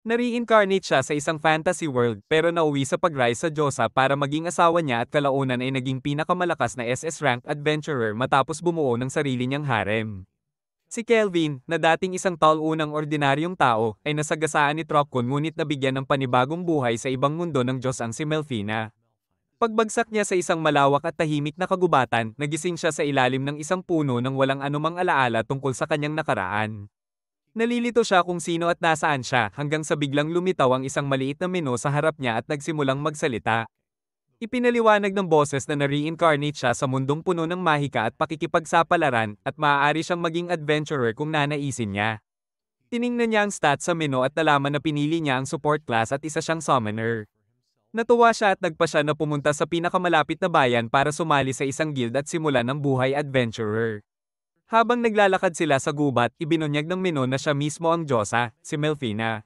Na-reincarnate siya sa isang fantasy world pero nauwi sa pag-rise sa Diyosa para maging asawa niya at kalaunan ay naging pinakamalakas na SS rank adventurer matapos bumuo ng sarili niyang harem. Si Kelvin, na dating isang taul-unang ordinaryong tao, ay nasagasaan ni Trokkon ngunit nabigyan ng panibagong buhay sa ibang mundo ng Diyos ang si Melfina. Pagbagsak niya sa isang malawak at tahimik na kagubatan, nagising siya sa ilalim ng isang puno nang walang anumang alaala tungkol sa kanyang nakaraan. Nalilito siya kung sino at nasaan siya hanggang sa biglang lumitaw ang isang maliit na meno sa harap niya at nagsimulang magsalita. Ipinaliwanag ng boses na na-reincarnate siya sa mundong puno ng mahika at pakikipagsapalaran at maaari siyang maging adventurer kung nanaisin niya. Tiningnan niya ang stats sa menu at nalaman na pinili niya ang support class at isa siyang summoner. Natuwa siya at nagpa siya na pumunta sa pinakamalapit na bayan para sumali sa isang guild at simulan ng buhay adventurer. Habang naglalakad sila sa gubat, ibinunyag ng meno na siya mismo ang Diyosa, si Melfina.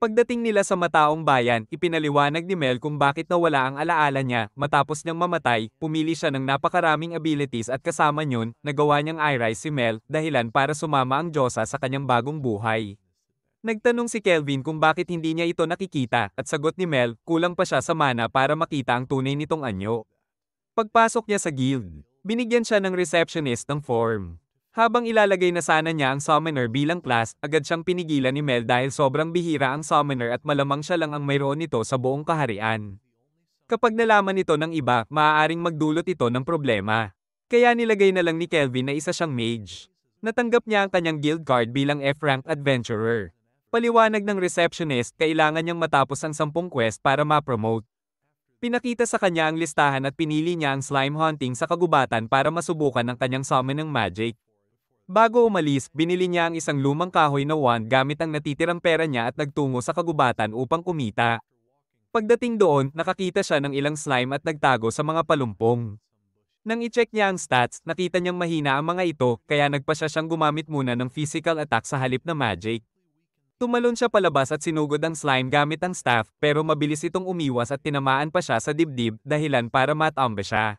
Pagdating nila sa mataong bayan, ipinaliwanag ni Mel kung bakit nawala ang alaala niya, matapos niyang mamatay, pumili siya ng napakaraming abilities at kasama niyon, nagawa niyang i-rise si Mel, dahilan para sumama ang Diyosa sa kanyang bagong buhay. Nagtanong si Kelvin kung bakit hindi niya ito nakikita, at sagot ni Mel, kulang pa siya sa mana para makita ang tunay nitong anyo. Pagpasok niya sa guild, binigyan siya ng receptionist ng form. Habang ilalagay na sana niya ang summoner bilang class, agad siyang pinigilan ni Mel dahil sobrang bihira ang summoner at malamang siya lang ang mayroon nito sa buong kaharian. Kapag nalaman ito ng iba, maaaring magdulot ito ng problema. Kaya nilagay na lang ni Kelvin na isa siyang mage. Natanggap niya ang kanyang guild card bilang F-rank adventurer. Paliwanag ng receptionist, kailangan niyang matapos ang 10 quest para ma-promote. Pinakita sa kanya ang listahan at pinili niya ang slime hunting sa kagubatan para masubukan ang kanyang summon ng magic. Bago umalis, binili niya ang isang lumang kahoy na wand gamit ang natitirang pera niya at nagtungo sa kagubatan upang kumita. Pagdating doon, nakakita siya ng ilang slime at nagtago sa mga palumpong. Nang i-check niya ang stats, nakita niyang mahina ang mga ito, kaya nagpa siya siyang gumamit muna ng physical attack sa halip na magic. Tumalon siya palabas at sinugod ang slime gamit ang staff, pero mabilis itong umiwas at tinamaan pa siya sa dibdib, dahilan para matambe siya.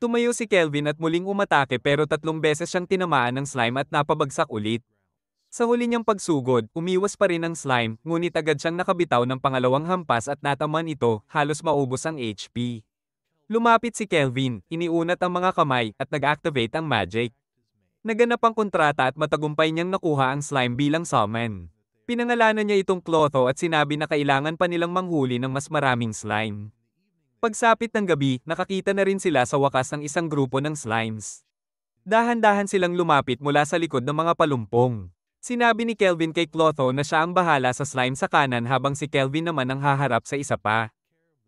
Tumayo si Kelvin at muling umatake pero 3 beses siyang tinamaan ng slime at napabagsak ulit. Sa huli niyang pagsugod, umiwas pa rin ang slime, ngunit agad siyang nakabitaw ng pangalawang hampas at nataman ito, halos maubos ang HP. Lumapit si Kelvin, iniunat ang mga kamay, at nag-activate ang magic. Naganap ang kontrata at matagumpay niyang nakuha ang slime bilang summon. Pinangalanan niya itong Clotho at sinabi na kailangan pa nilang manghuli ng mas maraming slime. Pagsapit ng gabi, nakakita na rin sila sa wakas ng isang grupo ng slimes. Dahan-dahan silang lumapit mula sa likod ng mga palumpong. Sinabi ni Kelvin kay Clotho na siya ang bahala sa slime sa kanan habang si Kelvin naman ang haharap sa isa pa.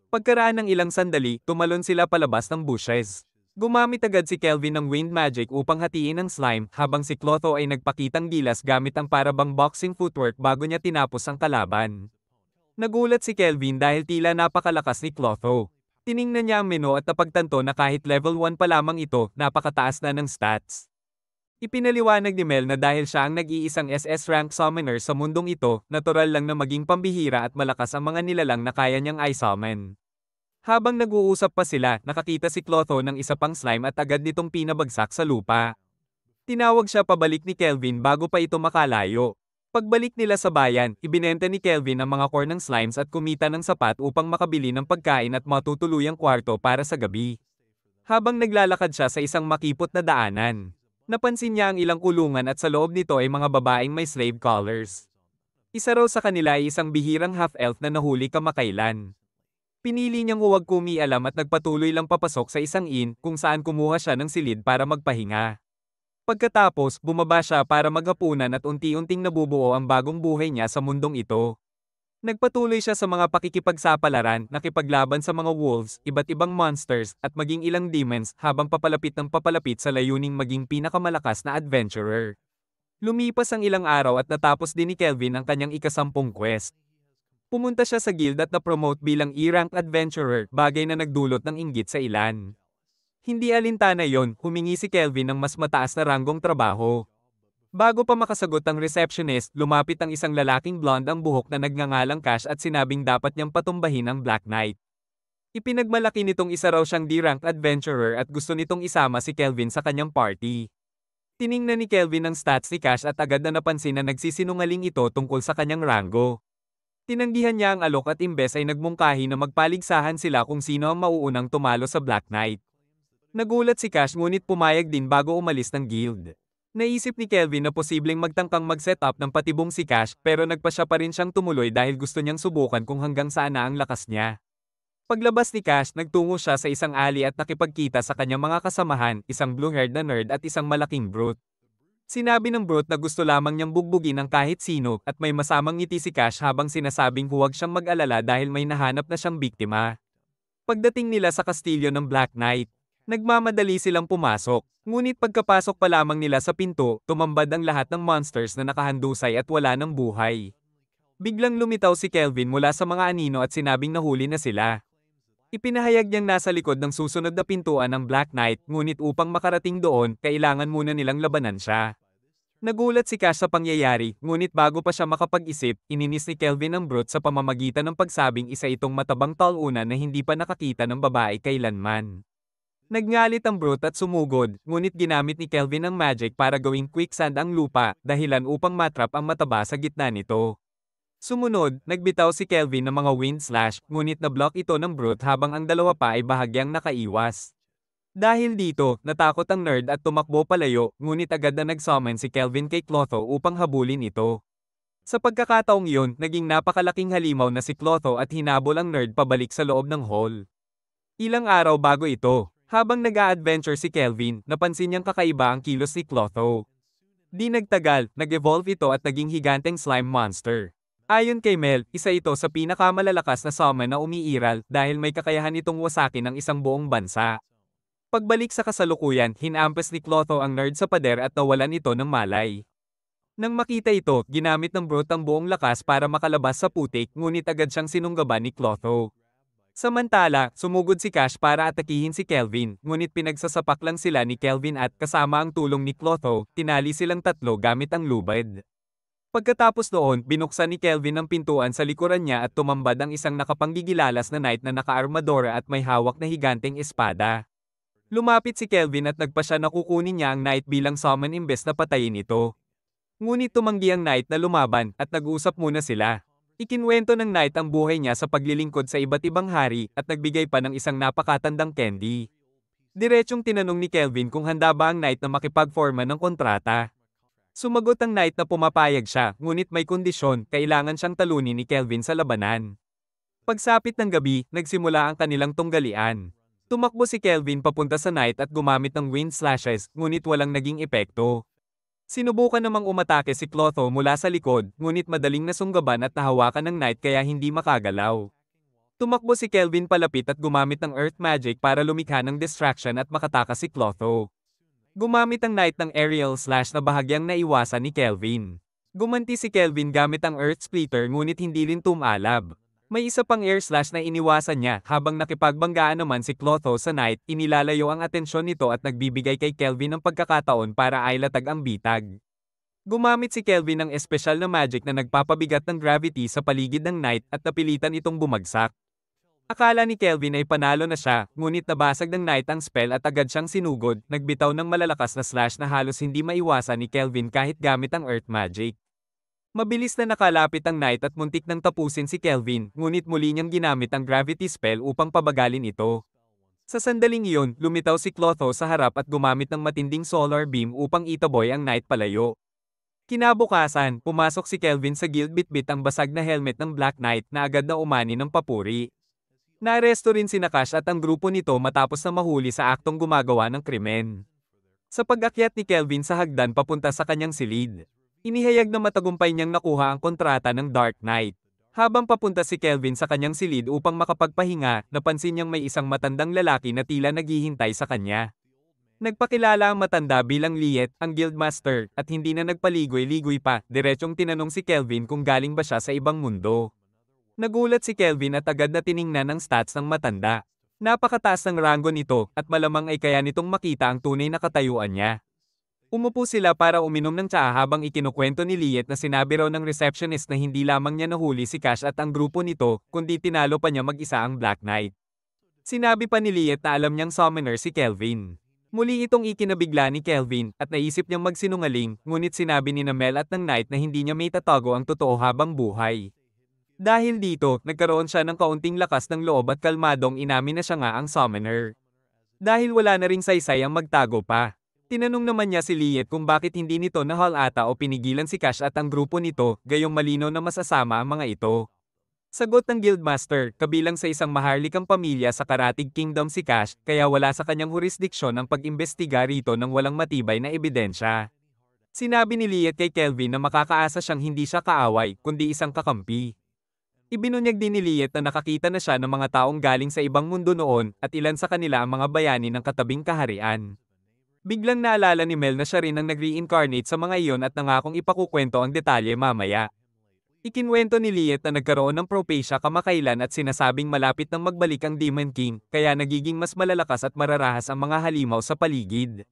Pagkaraan ng ilang sandali, tumalon sila palabas ng bushes. Gumamit agad si Kelvin ng wind magic upang hatiin ang slime habang si Clotho ay nagpakitang gilas gamit ang parabang boxing footwork bago niya tinapos ang kalaban. Nagulat si Kelvin dahil tila napakalakas ni Clotho. Tiningnan niya ang menu at napagtanto na kahit level 1 pa lamang ito, napakataas na ng stats. Ipinaliwanag ni Mel na dahil siya ang nag-iisang SS rank summoner sa mundong ito, natural lang na maging pambihira at malakas ang mga nilalang na kaya niyang i-summon. Habang nag-uusap pa sila, nakakita si Clotho ng isa pang slime at agad nitong pinabagsak sa lupa. Tinawag siya pabalik ni Kelvin bago pa ito makalayo. Pagbalik nila sa bayan, ibinenta ni Kelvin ang mga core ng slimes at kumita ng sapat upang makabili ng pagkain at matutuluyang kwarto para sa gabi. Habang naglalakad siya sa isang makipot na daanan, napansin niya ang ilang kulungan at sa loob nito ay mga babaeng may slave collars. Isa raw sa kanila ay isang bihirang half-elf na nahuli kamakailan. Pinili niyang huwag kumialam at nagpatuloy lang papasok sa isang inn kung saan kumuha siya ng silid para magpahinga. Pagkatapos, bumaba siya para maghapunan at unti-unting nabubuo ang bagong buhay niya sa mundong ito. Nagpatuloy siya sa mga pakikipagsapalaran, nakipaglaban sa mga wolves, iba't ibang monsters, at maging ilang demons habang papalapit ng papalapit sa layuning maging pinakamalakas na adventurer. Lumipas ang ilang araw at natapos din ni Kelvin ang kanyang ika-10 quest. Pumunta siya sa guild at na-promote bilang E-rank adventurer, bagay na nagdulot ng inggit sa ilan. Hindi alintana yon, humingi si Kelvin ng mas mataas na ranggong trabaho. Bago pa makasagot ang receptionist, lumapit ang isang lalaking blonde ang buhok na nagngangalang Cash at sinabing dapat niyang patumbahin ang Black Knight. Ipinagmalaki nitong isa raw siyang D-rank adventurer at gusto nitong isama si Kelvin sa kanyang party. Tiningnan ni Kelvin ang stats ni Cash at agad na napansin na nagsisinungaling ito tungkol sa kanyang ranggo. Tinanggihan niya ang alok at imbes ay nagmungkahi na magpaligsahan sila kung sino ang mauunang tumalo sa Black Knight. Nagulat si Cash ngunit pumayag din bago umalis ng guild. Naisip ni Kelvin na posibleng magtangkang mag-set up ng patibong si Cash pero nagpasya pa rin siyang tumuloy dahil gusto niyang subukan kung hanggang saan na ang lakas niya. Paglabas ni Cash, nagtungo siya sa isang alley at nakipagkita sa kanyang mga kasamahan, isang blue-haired na nerd at isang malaking brute. Sinabi ng brute na gusto lamang niyang bugbugin ang kahit sino at may masamang ngiti si Cash habang sinasabing huwag siyang mag-alala dahil may nahanap na siyang biktima. Pagdating nila sa kastilyo ng Black Knight, nagmamadali silang pumasok. Ngunit pagkapasok pa lamang nila sa pinto, tumambad ang lahat ng monsters na nakahandusay at wala ng buhay. Biglang lumitaw si Kelvin mula sa mga anino at sinabing nahuli na sila. Ipinahayag niyang nasa likod ng susunod na pintuan ng Black Knight, ngunit upang makarating doon, kailangan muna nilang labanan siya. Nagulat si Cash sa pangyayari, ngunit bago pa siya makapag-isip, ininis ni Kelvin ang brute sa pamamagitan ng pagsabing isa itong matabang talunan na hindi pa nakakita ng babae kailanman. Nagngalit ang brute at sumugod, ngunit ginamit ni Kelvin ang magic para gawing quicksand ang lupa, dahilan upang matrap ang mataba sa gitna nito. Sumunod, nagbitaw si Kelvin ng mga wind slash, ngunit na-block ito ng brute habang ang dalawa pa ay bahagyang nakaiwas. Dahil dito, natakot ang nerd at tumakbo palayo, ngunit agad na nag-summon si Kelvin kay Clotho upang habulin ito. Sa pagkakataong iyon, naging napakalaking halimaw na si Clotho at hinabol ang nerd pabalik sa loob ng hall. Ilang araw bago ito, habang nag-a-adventure si Kelvin, napansin niyang kakaiba ang kilos ni Clotho. Di nagtagal, nag-evolve ito at naging higanteng slime monster. Ayon kay Mel, isa ito sa pinakamalalakas na summon na umiiral dahil may kakayahan itong wasakin ng isang buong bansa. Pagbalik sa kasalukuyan, hinampas ni Clotho ang nerd sa pader at nawalan ito ng malay. Nang makita ito, ginamit ng brute ang buong lakas para makalabas sa putik ngunit agad siyang sinunggaban ni Clotho. Samantala, sumugod si Cash para atakihin si Kelvin, ngunit pinagsasapak lang sila ni Kelvin at kasama ang tulong ni Clotho, tinali silang tatlo gamit ang lubid. Pagkatapos noon, binuksan ni Kelvin ang pintuan sa likuran niya at tumambad ang isang nakapanggigilalas na knight na naka-armadora at may hawak na higanteng espada. Lumapit si Kelvin at nagpasya na kukunin niya ang knight bilang summon imbes na patayin ito. Ngunit tumanggi ang knight na lumaban at nag-usap muna sila. Ikinwento ng knight ang buhay niya sa paglilingkod sa iba't ibang hari at nagbigay pa ng isang napakatandang candy. Diretsyong tinanong ni Kelvin kung handa ba ang knight na makipagforma ng kontrata. Sumagot ang knight na pumapayag siya, ngunit may kondisyon, kailangan siyang talunin ni Kelvin sa labanan. Pagsapit ng gabi, nagsimula ang kanilang tunggalian. Tumakbo si Kelvin papunta sa knight at gumamit ng wind slashes, ngunit walang naging epekto. Sinubukan namang umatake si Clotho mula sa likod, ngunit madaling nasunggaban at nahawakan ng knight kaya hindi makagalaw. Tumakbo si Kelvin palapit at gumamit ng earth magic para lumikha ng distraction at makatakas si Clotho. Gumamit ang knight ng aerial slash na bahagyang naiwasan ni Kelvin. Gumanti si Kelvin gamit ang earth splitter ngunit hindi rin tumalab. May isa pang air slash na iniwasan niya habang nakipagbanggaan naman si Clotho sa knight, inilalayo ang atensyon nito at nagbibigay kay Kelvin ng pagkakataon para ailatag ang bitag. Gumamit si Kelvin ng espesyal na magic na nagpapabigat ng gravity sa paligid ng knight at napilitan itong bumagsak. Akala ni Kelvin ay panalo na siya, ngunit nabasag ng knight ang spell at agad siyang sinugod, nagbitaw ng malalakas na slash na halos hindi maiwasan ni Kelvin kahit gamit ang earth magic. Mabilis na nakalapit ang knight at muntik nang tapusin si Kelvin, ngunit muli niyang ginamit ang gravity spell upang pabagalin ito. Sa sandaling iyon, lumitaw si Clotho sa harap at gumamit ng matinding solar beam upang itaboy ang knight palayo. Kinabukasan, pumasok si Kelvin sa guild bitbit ang basag na helmet ng Black Knight na agad na umani ng papuri. Naaresto rin si Nakash at ang grupo nito matapos na mahuli sa aktong gumagawa ng krimen. Sa pag-akyat ni Kelvin sa hagdan papunta sa kanyang silid, inihayag na matagumpay niyang nakuha ang kontrata ng Dark Knight. Habang papunta si Kelvin sa kanyang silid upang makapagpahinga, napansin niyang may isang matandang lalaki na tila naghihintay sa kanya. Nagpakilala ang matanda bilang Liet, ang guildmaster, at hindi na nagpaligoy-ligoy pa, diretsyong tinanong si Kelvin kung galing ba siya sa ibang mundo. Nagulat si Kelvin at agad na tiningnan ang stats ng matanda. Napakataas ng ranggo nito at malamang ay kaya nitong makita ang tunay na katayuan niya. Umupo sila para uminom ng tsaa habang ikinukwento ni Liet na sinabi raw ng receptionist na hindi lamang niya nahuli si Cash at ang grupo nito, kundi tinalo pa niya mag-isa ang Black Knight. Sinabi pa ni Liet na alam niyang summoner si Kelvin. Muli itong ikinabigla ni Kelvin at naisip niyang magsinungaling, ngunit sinabi ni Mel at ng Knight na hindi niya may tatago ang totoo habang buhay. Dahil dito, nagkaroon siya ng kaunting lakas ng loob at kalmadong inamin na siya nga ang summoner. Dahil wala na ring saysay ang magtago pa. Tinanong naman niya si Liet kung bakit hindi nito nahal ata o pinigilan si Cash at ang grupo nito, gayong malinaw na masasama ang mga ito. Sagot ng Guildmaster, kabilang sa isang maharlikang pamilya sa Karatig Kingdom si Cash, kaya wala sa kanyang jurisdiksyon ang pag-imbestiga rito ng walang matibay na ebidensya. Sinabi ni Liet kay Kelvin na makakaasa siyang hindi siya kaaway, kundi isang kakampi. Ibinunyag din ni Liet na nakakita na siya ng mga taong galing sa ibang mundo noon at ilan sa kanila ang mga bayani ng katabing kaharian. Biglang naalala ni Mel na siya rin ang nag-reincarnate sa mga iyon at nangakong ipakukwento ang detalye mamaya. Ikinwento ni Liet na nagkaroon ng propecia kamakailan at sinasabing malapit nang magbalik ang Demon King, kaya nagiging mas malalakas at mararahas ang mga halimaw sa paligid.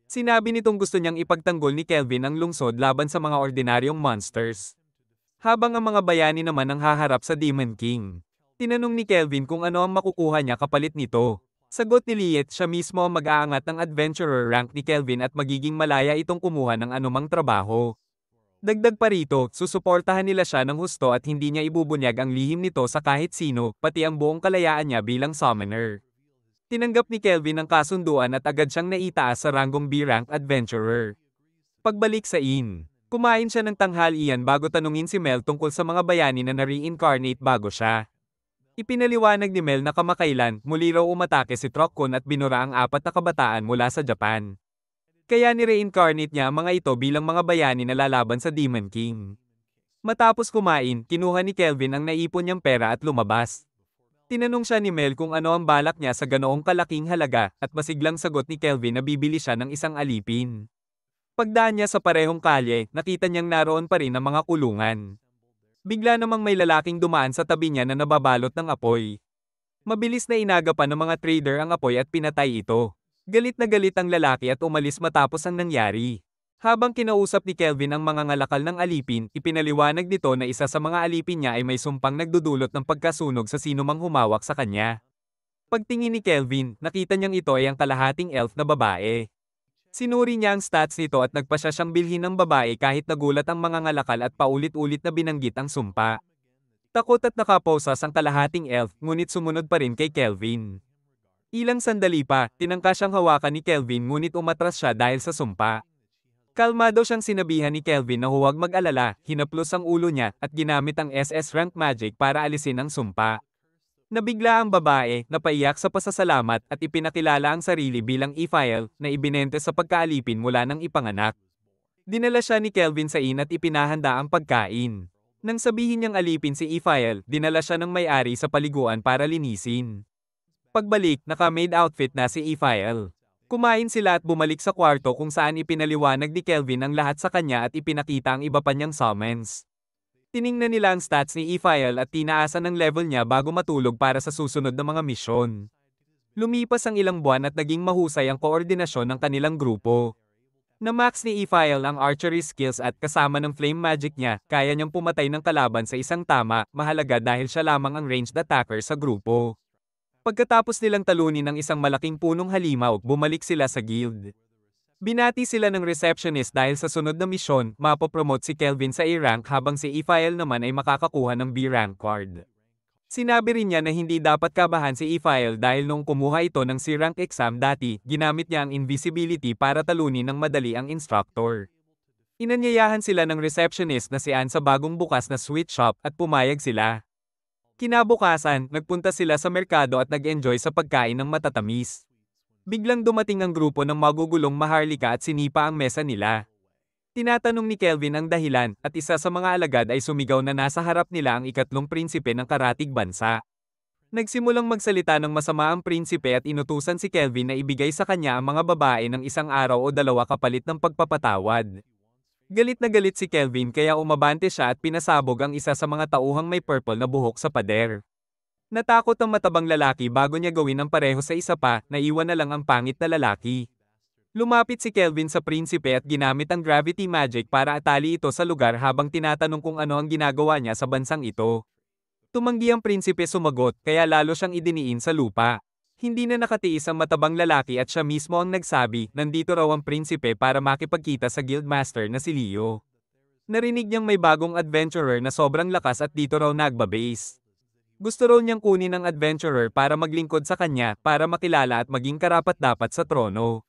Sinabi nitong gusto niyang ipagtanggol ni Kelvin ang lungsod laban sa mga ordinaryong monsters. Habang ang mga bayani naman ang haharap sa Demon King. Tinanong ni Kelvin kung ano ang makukuha niya kapalit nito. Sagot ni Liet, siya mismo ang mag-aangat ng adventurer rank ni Kelvin at magiging malaya itong kumuha ng anumang trabaho. Dagdag pa rito, susuportahan nila siya ng husto at hindi niya ibubunyag ang lihim nito sa kahit sino, pati ang buong kalayaan niya bilang summoner. Tinanggap ni Kelvin ang kasunduan at agad siyang naitaas sa ranggong B-rank adventurer. Pagbalik sa inn. Kumain siya ng tanghalian bago tanungin si Mel tungkol sa mga bayani na na-reincarnate bago siya. Ipinaliwanag ni Mel na kamakailan, muli raw umatake si Trokkon at binura ang 4 na kabataan mula sa Japan. Kaya ni-reincarnate niya ang mga ito bilang mga bayani na lalaban sa Demon King. Matapos kumain, kinuha ni Kelvin ang naipon niyang pera at lumabas. Tinanong siya ni Mel kung ano ang balak niya sa ganoong kalaking halaga at masiglang sagot ni Kelvin na bibili siya ng isang alipin. Pagdaan niya sa parehong kalye, nakita niyang naroon pa rin ang mga kulungan. Bigla namang may lalaking dumaan sa tabi niya na nababalot ng apoy. Mabilis na inagapan ng mga trader ang apoy at pinatay ito. Galit na galit ang lalaki at umalis matapos ang nangyari. Habang kinausap ni Kelvin ang mga ngalakal ng alipin, ipinaliwanag nito na isa sa mga alipin niya ay may sumpang nagdudulot ng pagkasunog sa sinumang humawak sa kanya. Pagtingin ni Kelvin, nakita niyang ito ay ang kalahating elf na babae. Sinuri niya ang stats nito at nagpasya siyang bilhin ng babae kahit nagulat ang mga ngalakal at paulit-ulit na binanggit ang sumpa. Takot at nakaposas ang kalahating elf, ngunit sumunod pa rin kay Kelvin. Ilang sandali pa, tinangka siyang hawakan ni Kelvin ngunit umatras siya dahil sa sumpa. Kalmado siyang sinabihan ni Kelvin na huwag mag-alala, hinaplos ang ulo niya at ginamit ang SS rank magic para alisin ang sumpa. Nabigla ang babae, napaiyak sa pasasalamat at ipinakilala ang sarili bilang Ephial na ibinente sa pagkaalipin mula nang ipanganak. Dinala siya ni Kelvin sa inn at ipinahanda ang pagkain. Nang sabihin niyang alipin si Ephial, dinala siya ng may-ari sa paliguan para linisin. Pagbalik, naka-maid outfit na si Ephial. Kumain sila at bumalik sa kwarto kung saan ipinaliwanag ni Kelvin ang lahat sa kanya at ipinakita ang iba pa niyang summons. Tiningnan nila ang stats ni Ephial at tinaasan ang level niya bago matulog para sa susunod na mga misyon. Lumipas ang ilang buwan at naging mahusay ang koordinasyon ng kanilang grupo. Na-max ni Ephial ang archery skills at kasama ng flame magic niya, kaya niyang pumatay ng kalaban sa isang tama, mahalaga dahil siya lamang ang ranged attacker sa grupo. Pagkatapos nilang talunin ng isang malaking punong halimaw, bumalik sila sa guild. Binati sila ng receptionist dahil sa sunod na misyon, mapopromote si Kelvin sa A-rank habang si Ephial naman ay makakakuha ng B-rank card. Sinabi rin niya na hindi dapat kabahan si Ephial dahil nung kumuha ito ng C-rank exam dati, ginamit niya ang invisibility para talunin ng madali ang instructor. Inanyayahan sila ng receptionist na si Anne sa bagong bukas na sweet shop at pumayag sila. Kinabukasan, nagpunta sila sa merkado at nag-enjoy sa pagkain ng matatamis. Biglang dumating ang grupo ng magugulong maharlika at sinipa ang mesa nila. Tinatanong ni Kelvin ang dahilan at isa sa mga alagad ay sumigaw na nasa harap nila ang ikatlong prinsipe ng karatig bansa. Nagsimulang magsalita ng masama ang prinsipe at inutusan si Kelvin na ibigay sa kanya ang mga babae ng isang araw o dalawa kapalit ng pagpapatawad. Galit na galit si Kelvin kaya umabante siya at pinasabog ang isa sa mga tauhang may purple na buhok sa pader. Natakot ang matabang lalaki bago niya gawin ang pareho sa isa pa, naiwan na lang ang pangit na lalaki. Lumapit si Kelvin sa prinsipe at ginamit ang gravity magic para atali ito sa lugar habang tinatanong kung ano ang ginagawa niya sa bansang ito. Tumanggi ang prinsipe sumagot kaya lalo siyang idiniin sa lupa. Hindi na nakatiis ang matabang lalaki at siya mismo ang nagsabi, nandito raw ang prinsipe para makipagkita sa guildmaster na si Leo. Narinig niyang may bagong adventurer na sobrang lakas at dito raw nagbabase. Gusto raw niyang kunin ang adventurer para maglingkod sa kanya para makilala at maging karapat-dapat sa trono.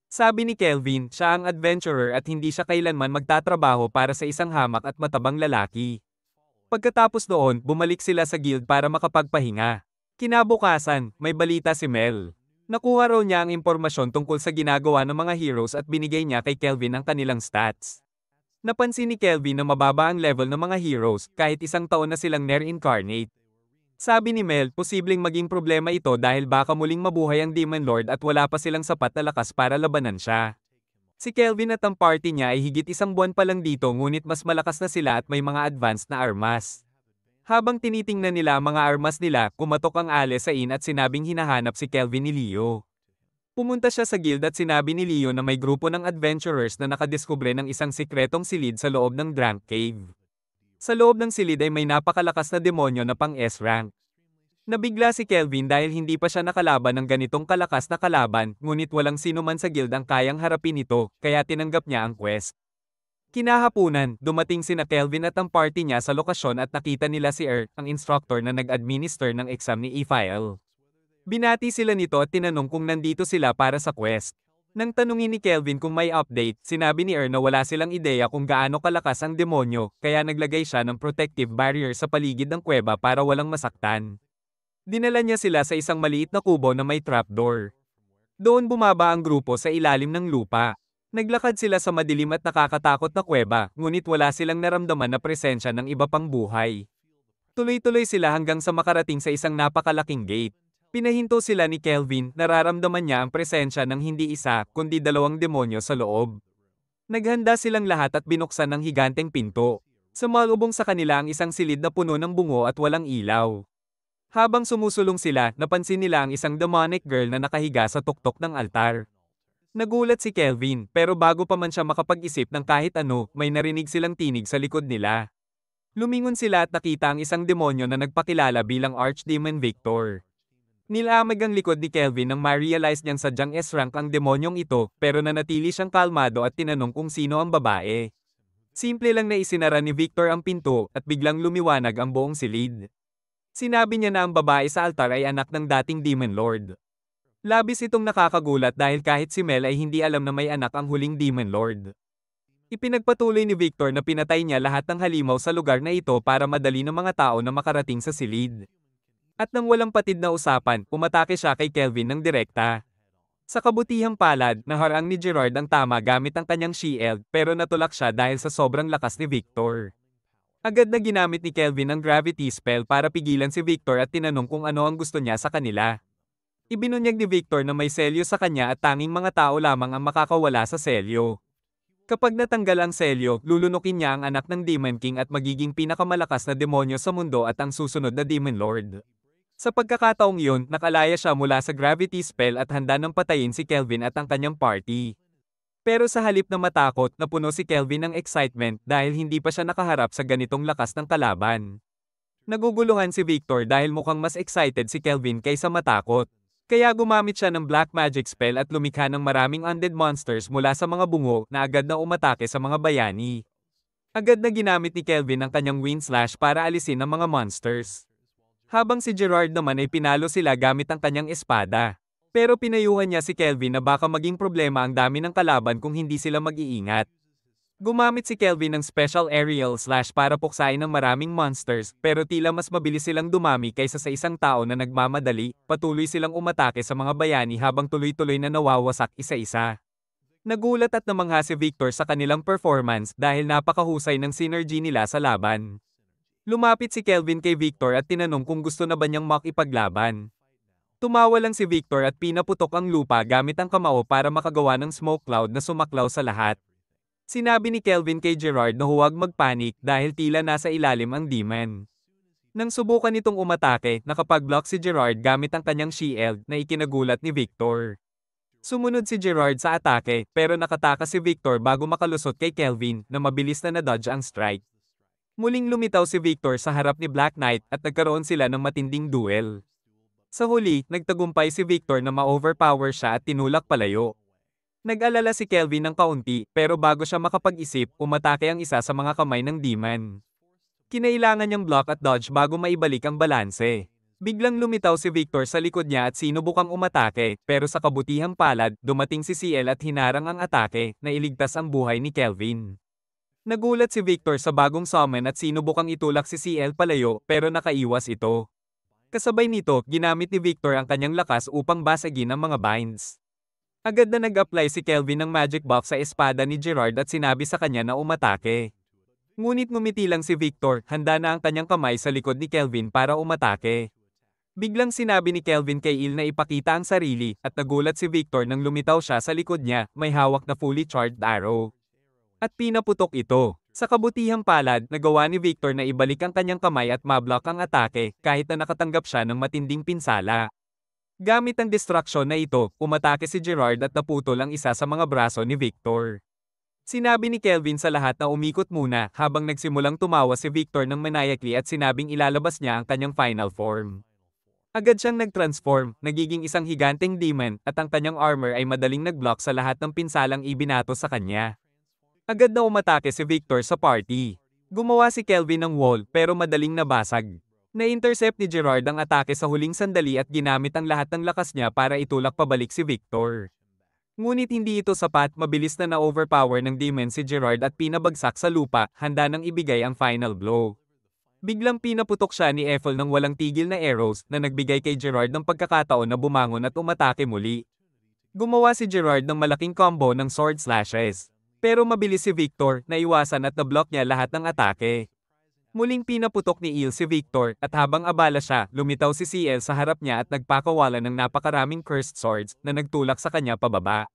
Sabi ni Kelvin, siya ang adventurer at hindi siya kailanman magtatrabaho para sa isang hamak at matabang lalaki. Pagkatapos noon, bumalik sila sa guild para makapagpahinga. Kinabukasan, may balita si Mel. Nakuha raw niya ang impormasyon tungkol sa ginagawa ng mga heroes at binigay niya kay Kelvin ang kanilang stats. Napansin ni Kelvin na mababa ang level ng mga heroes kahit isang taon na silang near-incarnate. Sabi ni Mel, posibleng maging problema ito dahil baka muling mabuhay ang Demon Lord at wala pa silang sapat na lakas para labanan siya. Si Kelvin at ang party niya ay higit isang buwan pa lang dito ngunit mas malakas na sila at may mga advanced na armas. Habang tinitingnan nila ang mga armas nila, kumatok ang Alice at sinabing hinahanap si Kelvin ni Leo. Pumunta siya sa guild at sinabi ni Leo na may grupo ng adventurers na nakadiskubre ng isang sikretong silid sa loob ng Drank Cave. Sa loob ng silid ay may napakalakas na demonyo na pang S-rank. Nabigla si Kelvin dahil hindi pa siya nakalaban ng ganitong kalakas na kalaban, ngunit walang sino man sa guild ang kayang harapin ito, kaya tinanggap niya ang quest. Kinahapunan, dumating sina Kelvin at ang party niya sa lokasyon at nakita nila si ang instructor na nag-administer ng exam ni Ephial. Binati sila nito at tinanong kung nandito sila para sa quest. Nang tanungin ni Kelvin kung may update, sinabi ni na wala silang ideya kung gaano kalakas ang demonyo, kaya naglagay siya ng protective barrier sa paligid ng kuweba para walang masaktan. Dinala niya sila sa isang maliit na kubo na may trapdoor. Doon bumaba ang grupo sa ilalim ng lupa. Naglakad sila sa madilim at nakakatakot na kuweba, ngunit wala silang naramdaman na presensya ng iba pang buhay. Tuloy-tuloy sila hanggang sa makarating sa isang napakalaking gate. Pinahinto sila ni Kelvin, nararamdaman niya ang presensya ng hindi isa, kundi dalawang demonyo sa loob. Naghanda silang lahat at binuksan ng higanteng pinto. Sumalubong sa kanila ang isang silid na puno ng bungo at walang ilaw. Habang sumusulong sila, napansin nila ang isang demonic girl na nakahiga sa tuktok ng altar. Nagulat si Kelvin, pero bago pa man siya makapag-isip ng kahit ano, may narinig silang tinig sa likod nila. Lumingon sila at nakita ang isang demonyo na nagpakilala bilang Archdemon Victor. Nilamig ang likod ni Kelvin nang ma-realize niyang sadyang S-rank ang demonyong ito, pero nanatili siyang kalmado at tinanong kung sino ang babae. Simple lang na isinara ni Victor ang pinto at biglang lumiwanag ang buong silid. Sinabi niya na ang babae sa altar ay anak ng dating Demon Lord. Labis itong nakakagulat dahil kahit si Mel ay hindi alam na may anak ang huling Demon Lord. Ipinagpatuloy ni Victor na pinatay niya lahat ng halimaw sa lugar na ito para madali ng mga tao na makarating sa silid. At nang walang patid na usapan, umatake siya kay Kelvin ng direkta. Sa kabutihang palad, naharang ni Gerard ang tama gamit ang kanyang shield pero natulak siya dahil sa sobrang lakas ni Victor. Agad na ginamit ni Kelvin ang gravity spell para pigilan si Victor at tinanong kung ano ang gusto niya sa kanila. Ibinunyag ni Victor na may selyo sa kanya at tanging mga tao lamang ang makakawala sa selyo. Kapag natanggal ang selyo, lulunukin niya ang anak ng Demon King at magiging pinakamalakas na demonyo sa mundo at ang susunod na Demon Lord. Sa pagkakataong iyon, nakalaya siya mula sa gravity spell at handa nang patayin si Kelvin at ang kanyang party. Pero sa halip na matakot, napuno si Kelvin ng excitement dahil hindi pa siya nakaharap sa ganitong lakas ng kalaban. Naguguluhan si Victor dahil mukhang mas excited si Kelvin kaysa matakot. Kaya gumamit siya ng black magic spell at lumikha ng maraming undead monsters mula sa mga bungo na agad na umatake sa mga bayani. Agad na ginamit ni Kelvin ang kanyang wind slash para alisin ang mga monsters. Habang si Gerard naman ay pinalo sila gamit ang kanyang espada. Pero pinayuhan niya si Kelvin na baka maging problema ang dami ng kalaban kung hindi sila mag-iingat. Gumamit si Kelvin ng special aerial slash para puksain ng maraming monsters, pero tila mas mabilis silang dumami kaysa sa isang tao na nagmamadali, patuloy silang umatake sa mga bayani habang tuloy-tuloy na nawawasak isa-isa. Nagulat at namangha si Victor sa kanilang performance dahil napakahusay ng synergy nila sa laban. Lumapit si Kelvin kay Victor at tinanong kung gusto na ba niyang makipaglaban. Tumawa lang si Victor at pinaputok ang lupa gamit ang kamao para makagawa ng smoke cloud na sumaklaw sa lahat. Sinabi ni Kelvin kay Gerard na huwag magpanik dahil tila nasa ilalim ang demon. Nang subukan nitong umatake, nakapag-block si Gerard gamit ang kanyang shield na ikinagulat ni Victor. Sumunod si Gerard sa atake pero nakatakas si Victor bago makalusot kay Kelvin na mabilis na na-dodge ang strike. Muling lumitaw si Victor sa harap ni Black Knight at nagkaroon sila ng matinding duel. Sa huli, nagtagumpay si Victor na ma-overpower siya at tinulak palayo. Nag-alala si Kelvin ng kaunti, pero bago siya makapag-isip, umatake ang isa sa mga kamay ng demon. Kinailangan niyang block at dodge bago maibalik ang balanse. Biglang lumitaw si Victor sa likod niya at sinubukang umatake, pero sa kabutihang palad, dumating si CL at hinarang ang atake, na iligtas ang buhay ni Kelvin. Nagulat si Victor sa bagong summon at sinubukang itulak si CL palayo, pero nakaiwas ito. Kasabay nito, ginamit ni Victor ang kanyang lakas upang basagin ang mga binds. Agad na nag-apply si Kelvin ng magic buff sa espada ni Gerard at sinabi sa kanya na umatake. Ngunit ngumiti lang si Victor, handa na ang kanyang kamay sa likod ni Kelvin para umatake. Biglang sinabi ni Kelvin kay Il na ipakita ang sarili, at nagulat si Victor nang lumitaw siya sa likod niya, may hawak na fully charged arrow. At pinaputok ito. Sa kabutihang palad, nagawa ni Victor na ibalik ang kanyang kamay at mablock ang atake, kahit na nakatanggap siya ng matinding pinsala. Gamit ang distraction na ito, umatake si Gerard at naputol ang isa sa mga braso ni Victor. Sinabi ni Kelvin sa lahat na umikot muna, habang nagsimulang tumawa si Victor ng maniacally at sinabing ilalabas niya ang kanyang final form. Agad siyang nag-transform, nagiging isang higanteng demon, at ang kanyang armor ay madaling nag-block sa lahat ng pinsalang ibinato sa kanya. Agad na umatake si Victor sa party. Gumawa si Kelvin ng wall, pero madaling nabasag. Na-intercept ni Gerard ang atake sa huling sandali at ginamit ang lahat ng lakas niya para itulak pabalik si Victor. Ngunit hindi ito sapat, mabilis na na-overpower ng demon si Gerard at pinabagsak sa lupa, handa nang ibigay ang final blow. Biglang pinaputok siya ni Eiffel ng walang tigil na arrows na nagbigay kay Gerard ng pagkakataon na bumangon at umatake muli. Gumawa si Gerard ng malaking combo ng sword slashes. Pero mabilis si Victor, naiwasan at na-block niya lahat ng atake. Muling pinaputok ni Il si Victor, at habang abala siya, lumitaw si CL sa harap niya at nagpakawalan ng napakaraming cursed swords na nagtulak sa kanya pababa.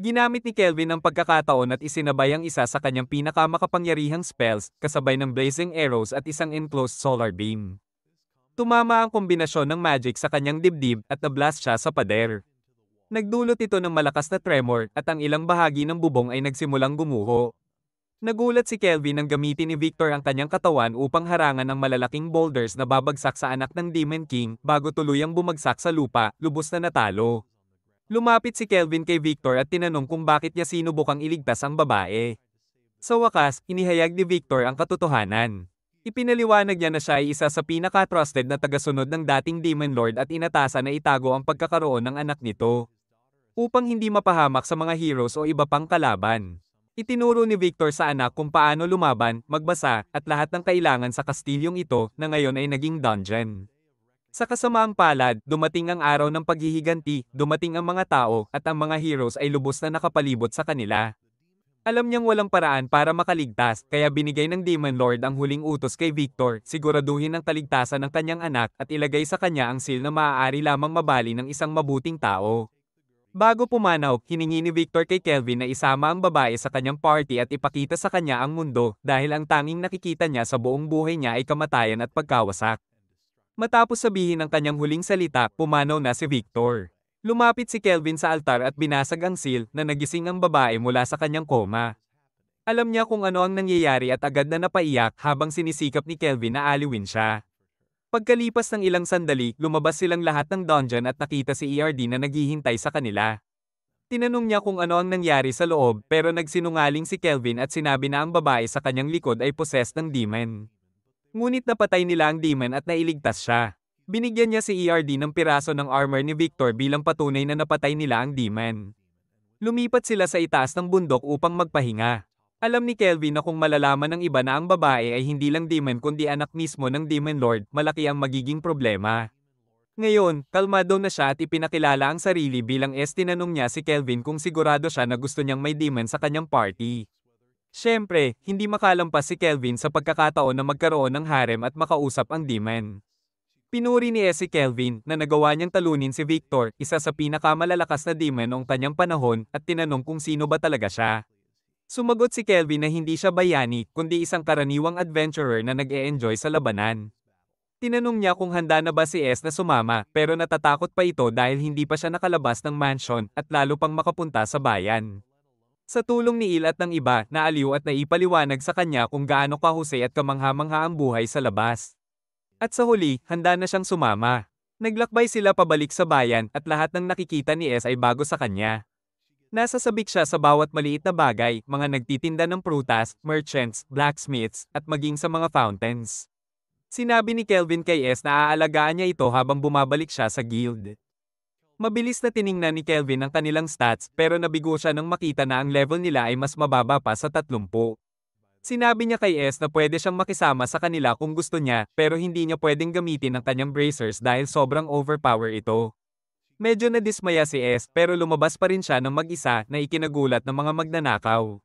Ginamit ni Kelvin ang pagkakataon at isinabay ang isa sa kanyang pinakamakapangyarihang spells, kasabay ng blazing arrows at isang enclosed solar beam. Tumama ang kombinasyon ng magic sa kanyang dibdib at na-blast siya sa pader. Nagdulot ito ng malakas na tremor at ang ilang bahagi ng bubong ay nagsimulang gumuho. Nagulat si Kelvin nang gamitin ni Victor ang kanyang katawan upang harangan ang malalaking boulders na babagsak sa anak ng Demon King bago tuluyang bumagsak sa lupa, lubos na natalo. Lumapit si Kelvin kay Victor at tinanong kung bakit niya sinubukang iligtas ang babae. Sa wakas, inihayag ni Victor ang katotohanan. Ipinaliwanag niya na siya ay isa sa pinaka-trusted na tagasunod ng dating Demon Lord at inatasan na itago ang pagkakaroon ng anak nito, upang hindi mapahamak sa mga heroes o iba pang kalaban. Itinuro ni Victor sa anak kung paano lumaban, magbasa, at lahat ng kailangan sa kastilyong ito na ngayon ay naging dungeon. Sa kasamaang palad, dumating ang araw ng paghihiganti, dumating ang mga tao, at ang mga heroes ay lubos na nakapalibot sa kanila. Alam niyang walang paraan para makaligtas, kaya binigay ng Demon Lord ang huling utos kay Victor, siguraduhin ang kaligtasan ng kanyang anak at ilagay sa kanya ang seal na maaari lamang mabali ng isang mabuting tao. Bago pumanaw, hiningi ni Victor kay Kelvin na isama ang babae sa kanyang party at ipakita sa kanya ang mundo, dahil ang tanging nakikita niya sa buong buhay niya ay kamatayan at pagkawasak. Matapos sabihin ang kanyang huling salita, pumanaw na si Victor. Lumapit si Kelvin sa altar at binasag ang seal na nagising ang babae mula sa kanyang koma. Alam niya kung ano ang nangyayari at agad na napaiyak habang sinisikap ni Kelvin na aliwin siya. Pagkalipas ng ilang sandali, lumabas silang lahat ng dungeon at nakita si ERD na naghihintay sa kanila. Tinanong niya kung ano ang nangyari sa loob, pero nagsinungaling si Kelvin at sinabi na ang babae sa kanyang likod ay possessed ng demon. Ngunit napatay nila ang demon at nailigtas siya. Binigyan niya si ERD ng piraso ng armor ni Victor bilang patunay na napatay nila ang demon. Lumipat sila sa itaas ng bundok upang magpahinga. Alam ni Kelvin na kung malalaman ng iba na ang babae ay hindi lang demon kundi anak mismo ng Demon Lord, malaki ang magiging problema. Ngayon, kalmado na siya at ipinakilala ang sarili bilang tinanong niya si Kelvin kung sigurado siya na gusto niyang may demon sa kanyang party. Siyempre, hindi makalampas si Kelvin sa pagkakataon na magkaroon ng harem at makausap ang demon. Pinuri ni si Kelvin na nagawa niyang talunin si Victor, isa sa pinakamalalakas na demon noong kanyang panahon, at tinanong kung sino ba talaga siya. Sumagot si Kelvin na hindi siya bayani, kundi isang karaniwang adventurer na nag-e-enjoy sa labanan. Tinanong niya kung handa na ba si na sumama, pero natatakot pa ito dahil hindi pa siya nakalabas ng mansion at lalo pang makapunta sa bayan. Sa tulong ni Il at ng iba, naaliw at naipaliwanag sa kanya kung gaano kahusay at kamangha-mangha ang buhay sa labas. At sa huli, handa na siyang sumama. Naglakbay sila pabalik sa bayan at lahat ng nakikita ni ay bago sa kanya. Nasasabik siya sa bawat maliit na bagay, mga nagtitinda ng prutas, merchants, blacksmiths, at maging sa mga fountains. Sinabi ni Kelvin kay S na aalagaan niya ito habang bumabalik siya sa guild. Mabilis na tiningnan ni Kelvin ang kanilang stats pero nabigo siya nang makita na ang level nila ay mas mababa pa sa 30. Sinabi niya kay S na pwede siyang makisama sa kanila kung gusto niya pero hindi niya pwedeng gamitin ang kanyang bracers dahil sobrang overpower ito. Medyo nadismaya si S pero lumabas pa rin siya ng mag-isa na ikinagulat ng mga magnanakaw.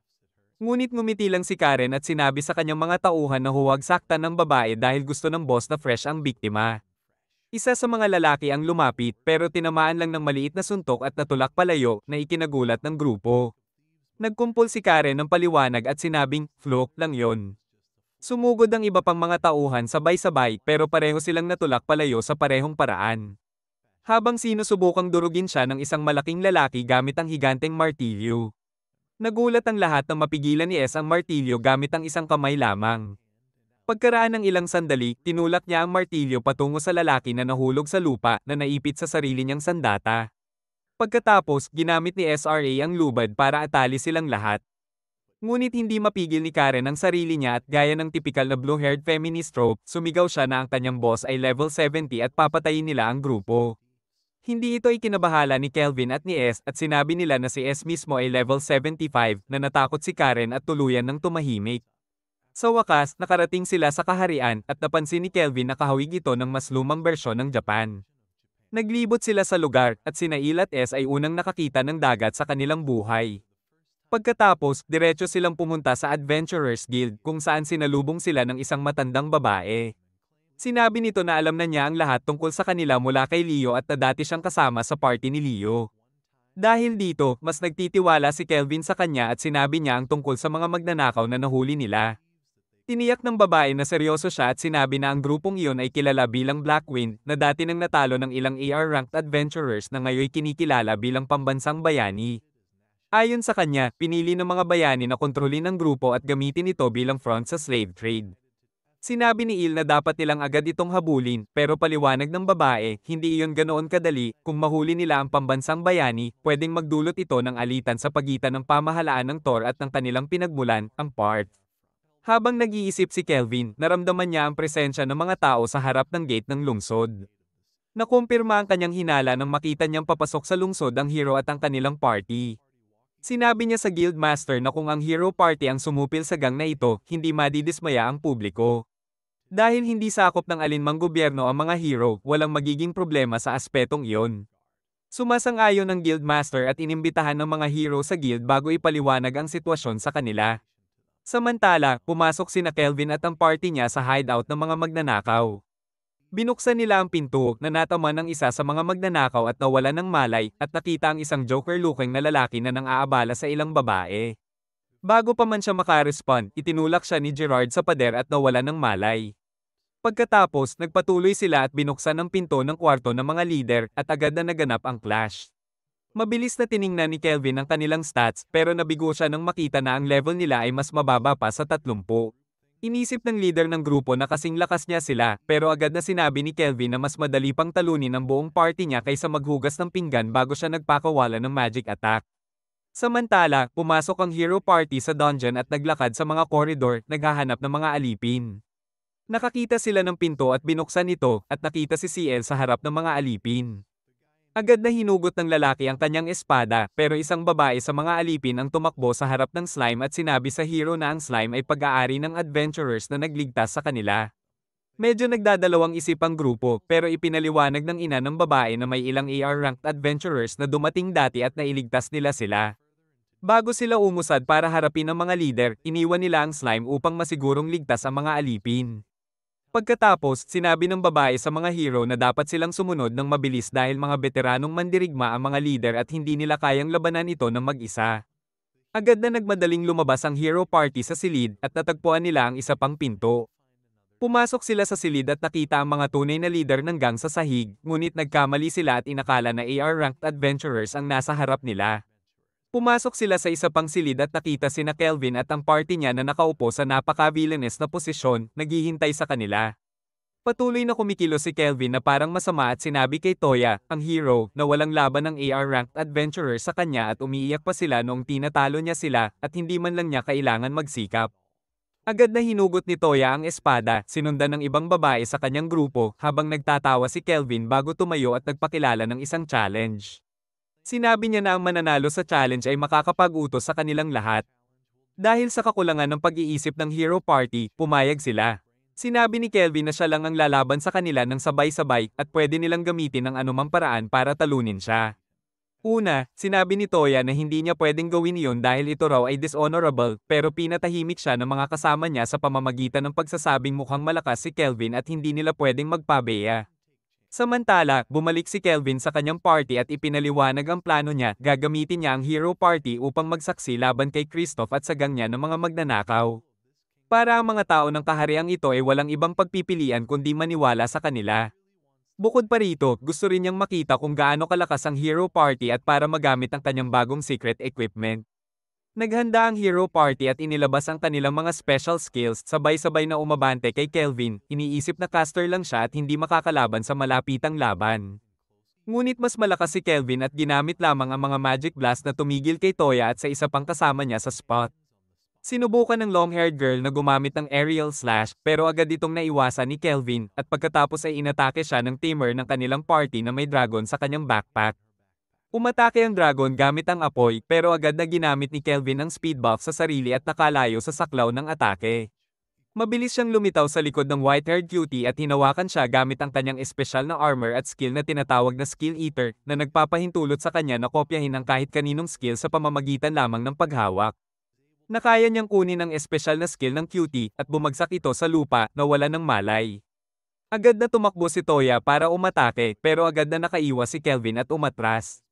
Ngunit ngumiti lang si Karen at sinabi sa kanyang mga tauhan na huwag saktan ng babae dahil gusto ng boss na fresh ang biktima. Isa sa mga lalaki ang lumapit pero tinamaan lang ng maliit na suntok at natulak palayo na ikinagulat ng grupo. Nagkumpol si Karen ng paliwanag at sinabing, "Fluke lang yon." Sumugod ang iba pang mga tauhan sabay-sabay pero pareho silang natulak palayo sa parehong paraan. Habang sinusubukang durugin siya ng isang malaking lalaki gamit ang higanteng martilyo. Nagulat ang lahat nang mapigilan ni S ang martilyo gamit ang isang kamay lamang. Pagkaraan ng ilang sandali, tinulak niya ang martilyo patungo sa lalaki na nahulog sa lupa na naipit sa sarili niyang sandata. Pagkatapos, ginamit ni SRA ang lubad para atali silang lahat. Ngunit hindi mapigil ni Karen ang sarili niya at gaya ng tipikal na blue-haired feminist trope, sumigaw siya na ang kanyang boss ay level 70 at papatayin nila ang grupo. Hindi ito ikinabahala ni Kelvin at ni S at sinabi nila na si S mismo ay level 75 na natakot si Karen at tuluyan ng tumahimik. Sa wakas, nakarating sila sa kaharian at napansin ni Kelvin na kahawig ito ng mas lumang bersyon ng Japan. Naglibot sila sa lugar at sina Il at S ay unang nakakita ng dagat sa kanilang buhay. Pagkatapos, diretso silang pumunta sa Adventurers Guild kung saan sinalubong sila ng isang matandang babae. Sinabi nito na alam na niya ang lahat tungkol sa kanila mula kay Leo at na dati siyang kasama sa party ni Leo. Dahil dito, mas nagtitiwala si Kelvin sa kanya at sinabi niya ang tungkol sa mga magnanakaw na nahuli nila. Tiniyak ng babae na seryoso siya at sinabi na ang grupong iyon ay kilala bilang Blackwind na dati nang natalo ng ilang AR-ranked adventurers na ngayon kinikilala bilang pambansang bayani. Ayon sa kanya, pinili ng mga bayani na kontrolin ang grupo at gamitin ito bilang front sa slave trade. Sinabi ni Il na dapat nilang agad itong habulin pero paliwanag ng babae, hindi iyon ganoon kadali, kung mahuli nila ang pambansang bayani, pwedeng magdulot ito ng alitan sa pagitan ng pamahalaan ng Tor at ng kanilang pinagmulan, ang Part. Habang nag-iisip si Kelvin, naramdaman niya ang presensya ng mga tao sa harap ng gate ng lungsod. Nakumpirma ang kanyang hinala nang makita niyang papasok sa lungsod ang hero at ang kanilang party. Sinabi niya sa guildmaster na kung ang hero party ang sumupil sa gang na ito, hindi madidismaya ang publiko. Dahil hindi sakop ng alinmang gobyerno ang mga hero, walang magiging problema sa aspetong iyon. Sumasang-ayon ng guildmaster at inimbitahan ng mga hero sa guild bago ipaliwanag ang sitwasyon sa kanila. Samantala, pumasok sina Kelvin at ang party niya sa hideout ng mga magnanakaw. Binuksan nila ang pinto na natama ng isa sa mga magnanakaw at nawalan ng malay at nakita ang isang joker-looking na lalaki na nang-aabala sa ilang babae. Bago pa man siya makarespond, itinulak siya ni Gerard sa pader at nawalan ng malay. Pagkatapos, nagpatuloy sila at binuksan ang pinto ng kwarto ng mga leader at agad na naganap ang clash. Mabilis na tiningnan ni Kelvin ang kanilang stats pero nabigo siya nang makita na ang level nila ay mas mababa pa sa 30. Inisip ng leader ng grupo na kasing lakas niya sila pero agad na sinabi ni Kelvin na mas madali pang talunin ang buong party niya kaysa maghugas ng pinggan bago siya nagpakawala ng magic attack. Samantala, pumasok ang hero party sa dungeon at naglakad sa mga koridor, naghahanap ng mga alipin. Nakakita sila ng pinto at binuksan ito at nakita si CL sa harap ng mga alipin. Agad na hinugot ng lalaki ang kanyang espada, pero isang babae sa mga alipin ang tumakbo sa harap ng slime at sinabi sa hero na ang slime ay pag-aari ng adventurers na nagligtas sa kanila. Medyo nagdadalawang isip ang grupo, pero ipinaliwanag ng ina ng babae na may ilang AR-ranked adventurers na dumating dati at nailigtas nila sila. Bago sila umusad para harapin ang mga leader, iniwan nila ang slime upang masigurong ligtas ang mga alipin. Pagkatapos, sinabi ng babae sa mga hero na dapat silang sumunod ng mabilis dahil mga veteranong mandirigma ang mga leader at hindi nila kayang labanan ito ng mag-isa. Agad na nagmadaling lumabas ang hero party sa silid at natagpuan nila ang isa pang pinto. Pumasok sila sa silid at nakita ang mga tunay na leader ng gang sa sahig, ngunit nagkamali sila at inakala na AR-ranked adventurers ang nasa harap nila. Pumasok sila sa isa pang silid at nakita sina Kelvin at ang party niya na nakaupo sa napaka-villainous na posisyon, naghihintay sa kanila. Patuloy na kumikilos si Kelvin na parang masama at sinabi kay Toya, ang hero, na walang laban ng AR-ranked adventurer sa kanya at umiiyak pa sila noong tinatalo niya sila at hindi man lang niya kailangan magsikap. Agad na hinugot ni Toya ang espada, sinundan ng ibang babae sa kanyang grupo habang nagtatawa si Kelvin bago tumayo at nagpakilala ng isang challenge. Sinabi niya na ang mananalo sa challenge ay makakapag-utos sa kanilang lahat. Dahil sa kakulangan ng pag-iisip ng Hero Party, pumayag sila. Sinabi ni Kelvin na siya lang ang lalaban sa kanila ng sabay-sabay at pwede nilang gamitin ang anumang paraan para talunin siya. Una, sinabi ni Toya na hindi niya pwedeng gawin iyon dahil ito raw ay dishonorable pero pinatahimik siya ng mga kasama niya sa pamamagitan ng pagsasabing mukhang malakas si Kelvin at hindi nila pwedeng magpabeya. Samantala, bumalik si Kelvin sa kanyang party at ipinaliwanag ang plano niya, gagamitin niya ang Hero Party upang magsaksi laban kay Kristoff at sa gang niya ng mga magnanakaw. Para ang mga tao ng kahariang ito ay walang ibang pagpipilian kundi maniwala sa kanila. Bukod pa rito, gusto rin niyang makita kung gaano kalakas ang Hero Party at para magamit ang kanyang bagong secret equipment. Naghanda ang Hero Party at inilabas ang kanilang mga special skills, sabay-sabay na umabante kay Kelvin, iniisip na caster lang siya at hindi makakalaban sa malapitang laban. Ngunit mas malakas si Kelvin at ginamit lamang ang mga magic blast na tumigil kay Toya at sa isa pang kasama niya sa spot. Sinubukan ng long-haired girl na gumamit ng aerial slash pero agad itong naiwasan ni Kelvin at pagkatapos ay inatake siya ng tamer ng kanilang party na may dragon sa kanyang backpack. Umatake ang dragon gamit ang apoy pero agad na ginamit ni Kelvin ang speed buff sa sarili at nakalayo sa saklaw ng atake. Mabilis siyang lumitaw sa likod ng white-haired cutie at hinawakan siya gamit ang kanyang espesyal na armor at skill na tinatawag na Skill Eater na nagpapahintulot sa kanya na kopyahin ang kahit kaninong skill sa pamamagitan lamang ng paghawak. Nakaya niyang kunin ang espesyal na skill ng cutie at bumagsak ito sa lupa na wala ng malay. Agad na tumakbo si Toya para umatake pero agad na nakaiwas si Kelvin at umatras.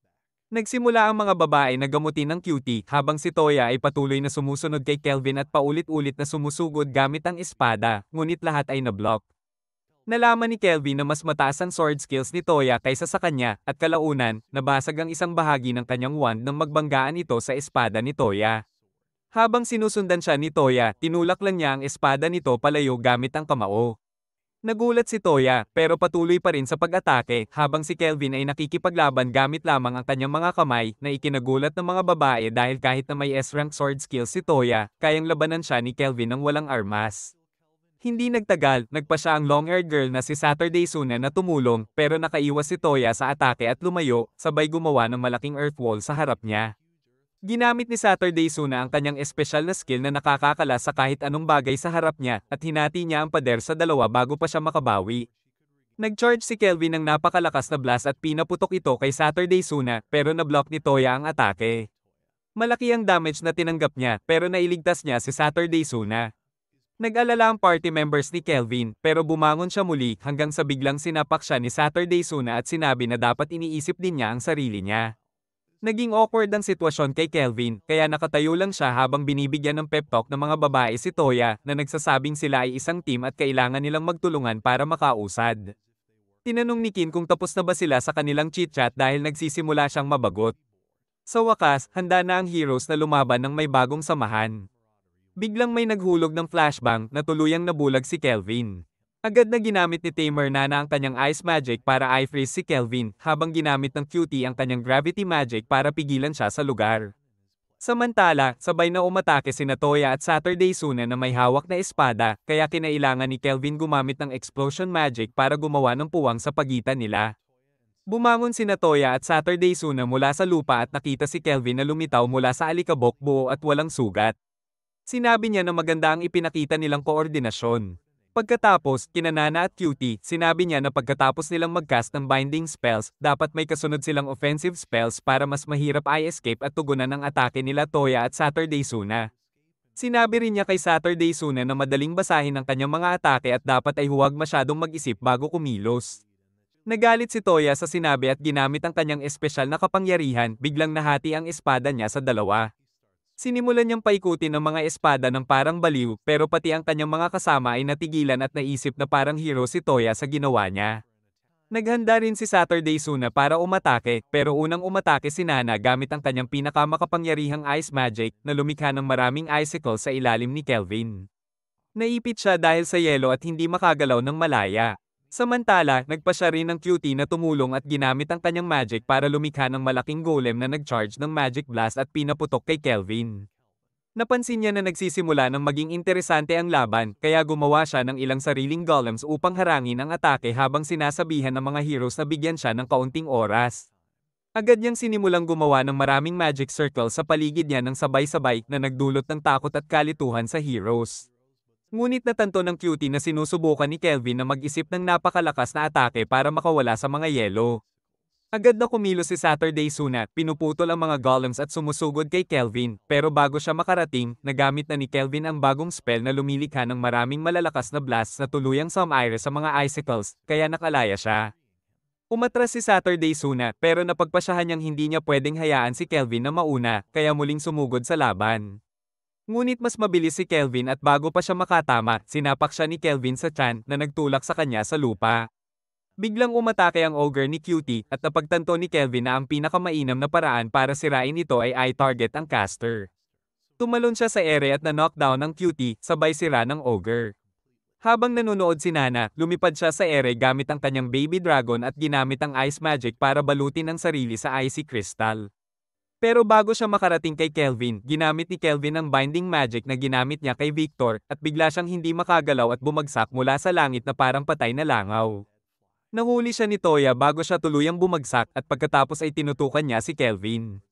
Nagsimula ang mga babae na gamutin ng cutie habang si Toya ay patuloy na sumusunod kay Kelvin at paulit-ulit na sumusugod gamit ang espada, ngunit lahat ay nablock. Nalaman ni Kelvin na mas mataas ang sword skills ni Toya kaysa sa kanya at kalaunan, nabasag ang isang bahagi ng kanyang wand nang magbanggaan ito sa espada ni Toya. Habang sinusundan siya ni Toya, tinulak lang niya ang espada nito palayo gamit ang kamao. Nagulat si Toya, pero patuloy pa rin sa pag-atake, habang si Kelvin ay nakikipaglaban gamit lamang ang kanyang mga kamay, na ikinagulat ng mga babae dahil kahit na may S-rank sword skills si Toya, kayang labanan siya ni Kelvin ng walang armas. Hindi nagtagal, nagpa siya ang long-haired girl na si Saturday Suna na tumulong, pero nakaiwas si Toya sa atake at lumayo, sabay gumawa ng malaking earth wall sa harap niya. Ginamit ni Saturday Suna ang kanyang espesyal na skill na nakakakala sa kahit anong bagay sa harap niya at hinati niya ang pader sa dalawa bago pa siya makabawi. Nag-charge si Kelvin ng napakalakas na blast at pinaputok ito kay Saturday Suna pero nablock ni Toya ang atake. Malaki ang damage na tinanggap niya pero nailigtas niya si Saturday Suna. Nag-alala ang party members ni Kelvin pero bumangon siya muli hanggang sa biglang sinapak siya ni Saturday Suna at sinabi na dapat iniisip din niya ang sarili niya. Naging awkward ang sitwasyon kay Kelvin, kaya nakatayo lang siya habang binibigyan ng pep talk ng mga babae si Toya na nagsasabing sila ay isang team at kailangan nilang magtulungan para makausad. Tinanong ni Kim kung tapos na ba sila sa kanilang chit-chat dahil nagsisimula siyang mabagot. Sa wakas, handa na ang heroes na lumaban ng may bagong samahan. Biglang may naghulog ng flashbang na tuluyang nabulag si Kelvin. Agad na ginamit ni Tamer Nana ang kanyang ice magic para i-freeze si Kelvin, habang ginamit ng cutie ang kanyang gravity magic para pigilan siya sa lugar. Samantala, sabay na umatake sina Toya at Saturday Suna na may hawak na espada, kaya kinailangan ni Kelvin gumamit ng explosion magic para gumawa ng puwang sa pagitan nila. Bumangon sina Toya at Saturday Suna mula sa lupa at nakita si Kelvin na lumitaw mula sa alikabok buo at walang sugat. Sinabi niya na maganda ang ipinakita nilang koordinasyon. Pagkatapos, kina Nana at Cutie, sinabi niya na pagkatapos nilang mag-cast ng binding spells, dapat may kasunod silang offensive spells para mas mahirap i-escape at tugunan ang atake nila Toya at Saturday Suna. Sinabi rin niya kay Saturday Suna na madaling basahin ang kanyang mga atake at dapat ay huwag masyadong mag-isip bago kumilos. Nagalit si Toya sa sinabi at ginamit ang kanyang espesyal na kapangyarihan, biglang nahati ang espada niya sa dalawa. Sinimulan niyang paikutin ang mga espada ng parang baliw pero pati ang kanyang mga kasama ay natigilan at naisip na parang hero si Toya sa ginawa niya. Naghanda rin si Saturday Suna para umatake pero unang umatake si Nana gamit ang kanyang pinakamakapangyarihang ice magic na lumikha ng maraming icicles sa ilalim ni Kelvin. Naipit siya dahil sa yelo at hindi makagalaw ng malaya. Samantala, nagpa siya rin ng cutie na tumulong at ginamit ang kanyang magic para lumikha ng malaking golem na nag-charge ng magic blast at pinaputok kay Kelvin. Napansin niya na nagsisimula ng maging interesante ang laban, kaya gumawa siya ng ilang sariling golems upang harangin ang atake habang sinasabihan ng mga heroes na bigyan siya ng kaunting oras. Agad niyang sinimulang gumawa ng maraming magic circle sa paligid niya ng sabay-sabay na nagdulot ng takot at kalituhan sa heroes. Ngunit natanto ng cutie na sinusubukan ni Kelvin na mag-isip ng napakalakas na atake para makawala sa mga yelo. Agad na kumilos si Saturday Sunat, pinuputol ang mga golems at sumusugod kay Kelvin, pero bago siya makarating, nagamit na ni Kelvin ang bagong spell na lumilikha ng maraming malalakas na blasts na tuluyang sumaire sa mga icicles, kaya nakalaya siya. Umatras si Saturday Sunat pero napagpasyahan niyang hindi niya pwedeng hayaan si Kelvin na mauna, kaya muling sumugod sa laban. Ngunit mas mabilis si Kelvin at bago pa siya makatama, sinapak siya ni Kelvin sa tiyan na nagtulak sa kanya sa lupa. Biglang umatake ang ogre ni Cutie at napagtanto ni Kelvin na ang pinakamainam na paraan para sirain ito ay i-target ang caster. Tumalon siya sa ere at na-knockdown ang Cutie, sabay sira ng ogre. Habang nanonood si Nana, lumipad siya sa ere gamit ang kanyang baby dragon at ginamit ang ice magic para balutin ang sarili sa icy crystal. Pero bago siya makarating kay Kelvin, ginamit ni Kelvin ang binding magic na ginamit niya kay Victor at bigla siyang hindi makagalaw at bumagsak mula sa langit na parang patay na langaw. Nahuli siya ni Toya bago siya tuluyang bumagsak at pagkatapos ay tinutukan niya si Kelvin.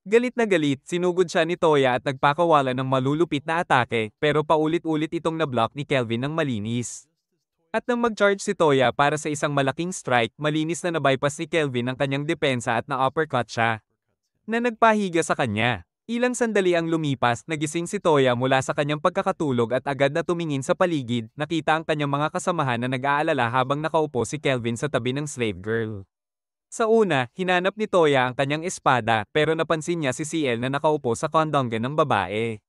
Galit na galit, sinugod siya ni Toya at nagpakawala ng malulupit na atake, pero paulit-ulit itong na-block ni Kelvin ng malinis. At nang mag-charge si Toya para sa isang malaking strike, malinis na na-bypass ni Kelvin ang kanyang depensa at na-uppercut siya, na nagpahiga sa kanya. Ilang sandali ang lumipas, nagising si Toya mula sa kanyang pagkakatulog at agad na tumingin sa paligid, nakita ang kanyang mga kasamahan na nag-aalala habang nakaupo si Kelvin sa tabi ng slave girl. Sa una, hinanap ni Toya ang kanyang espada, pero napansin niya si CL na nakaupo sa kondongan ng babae.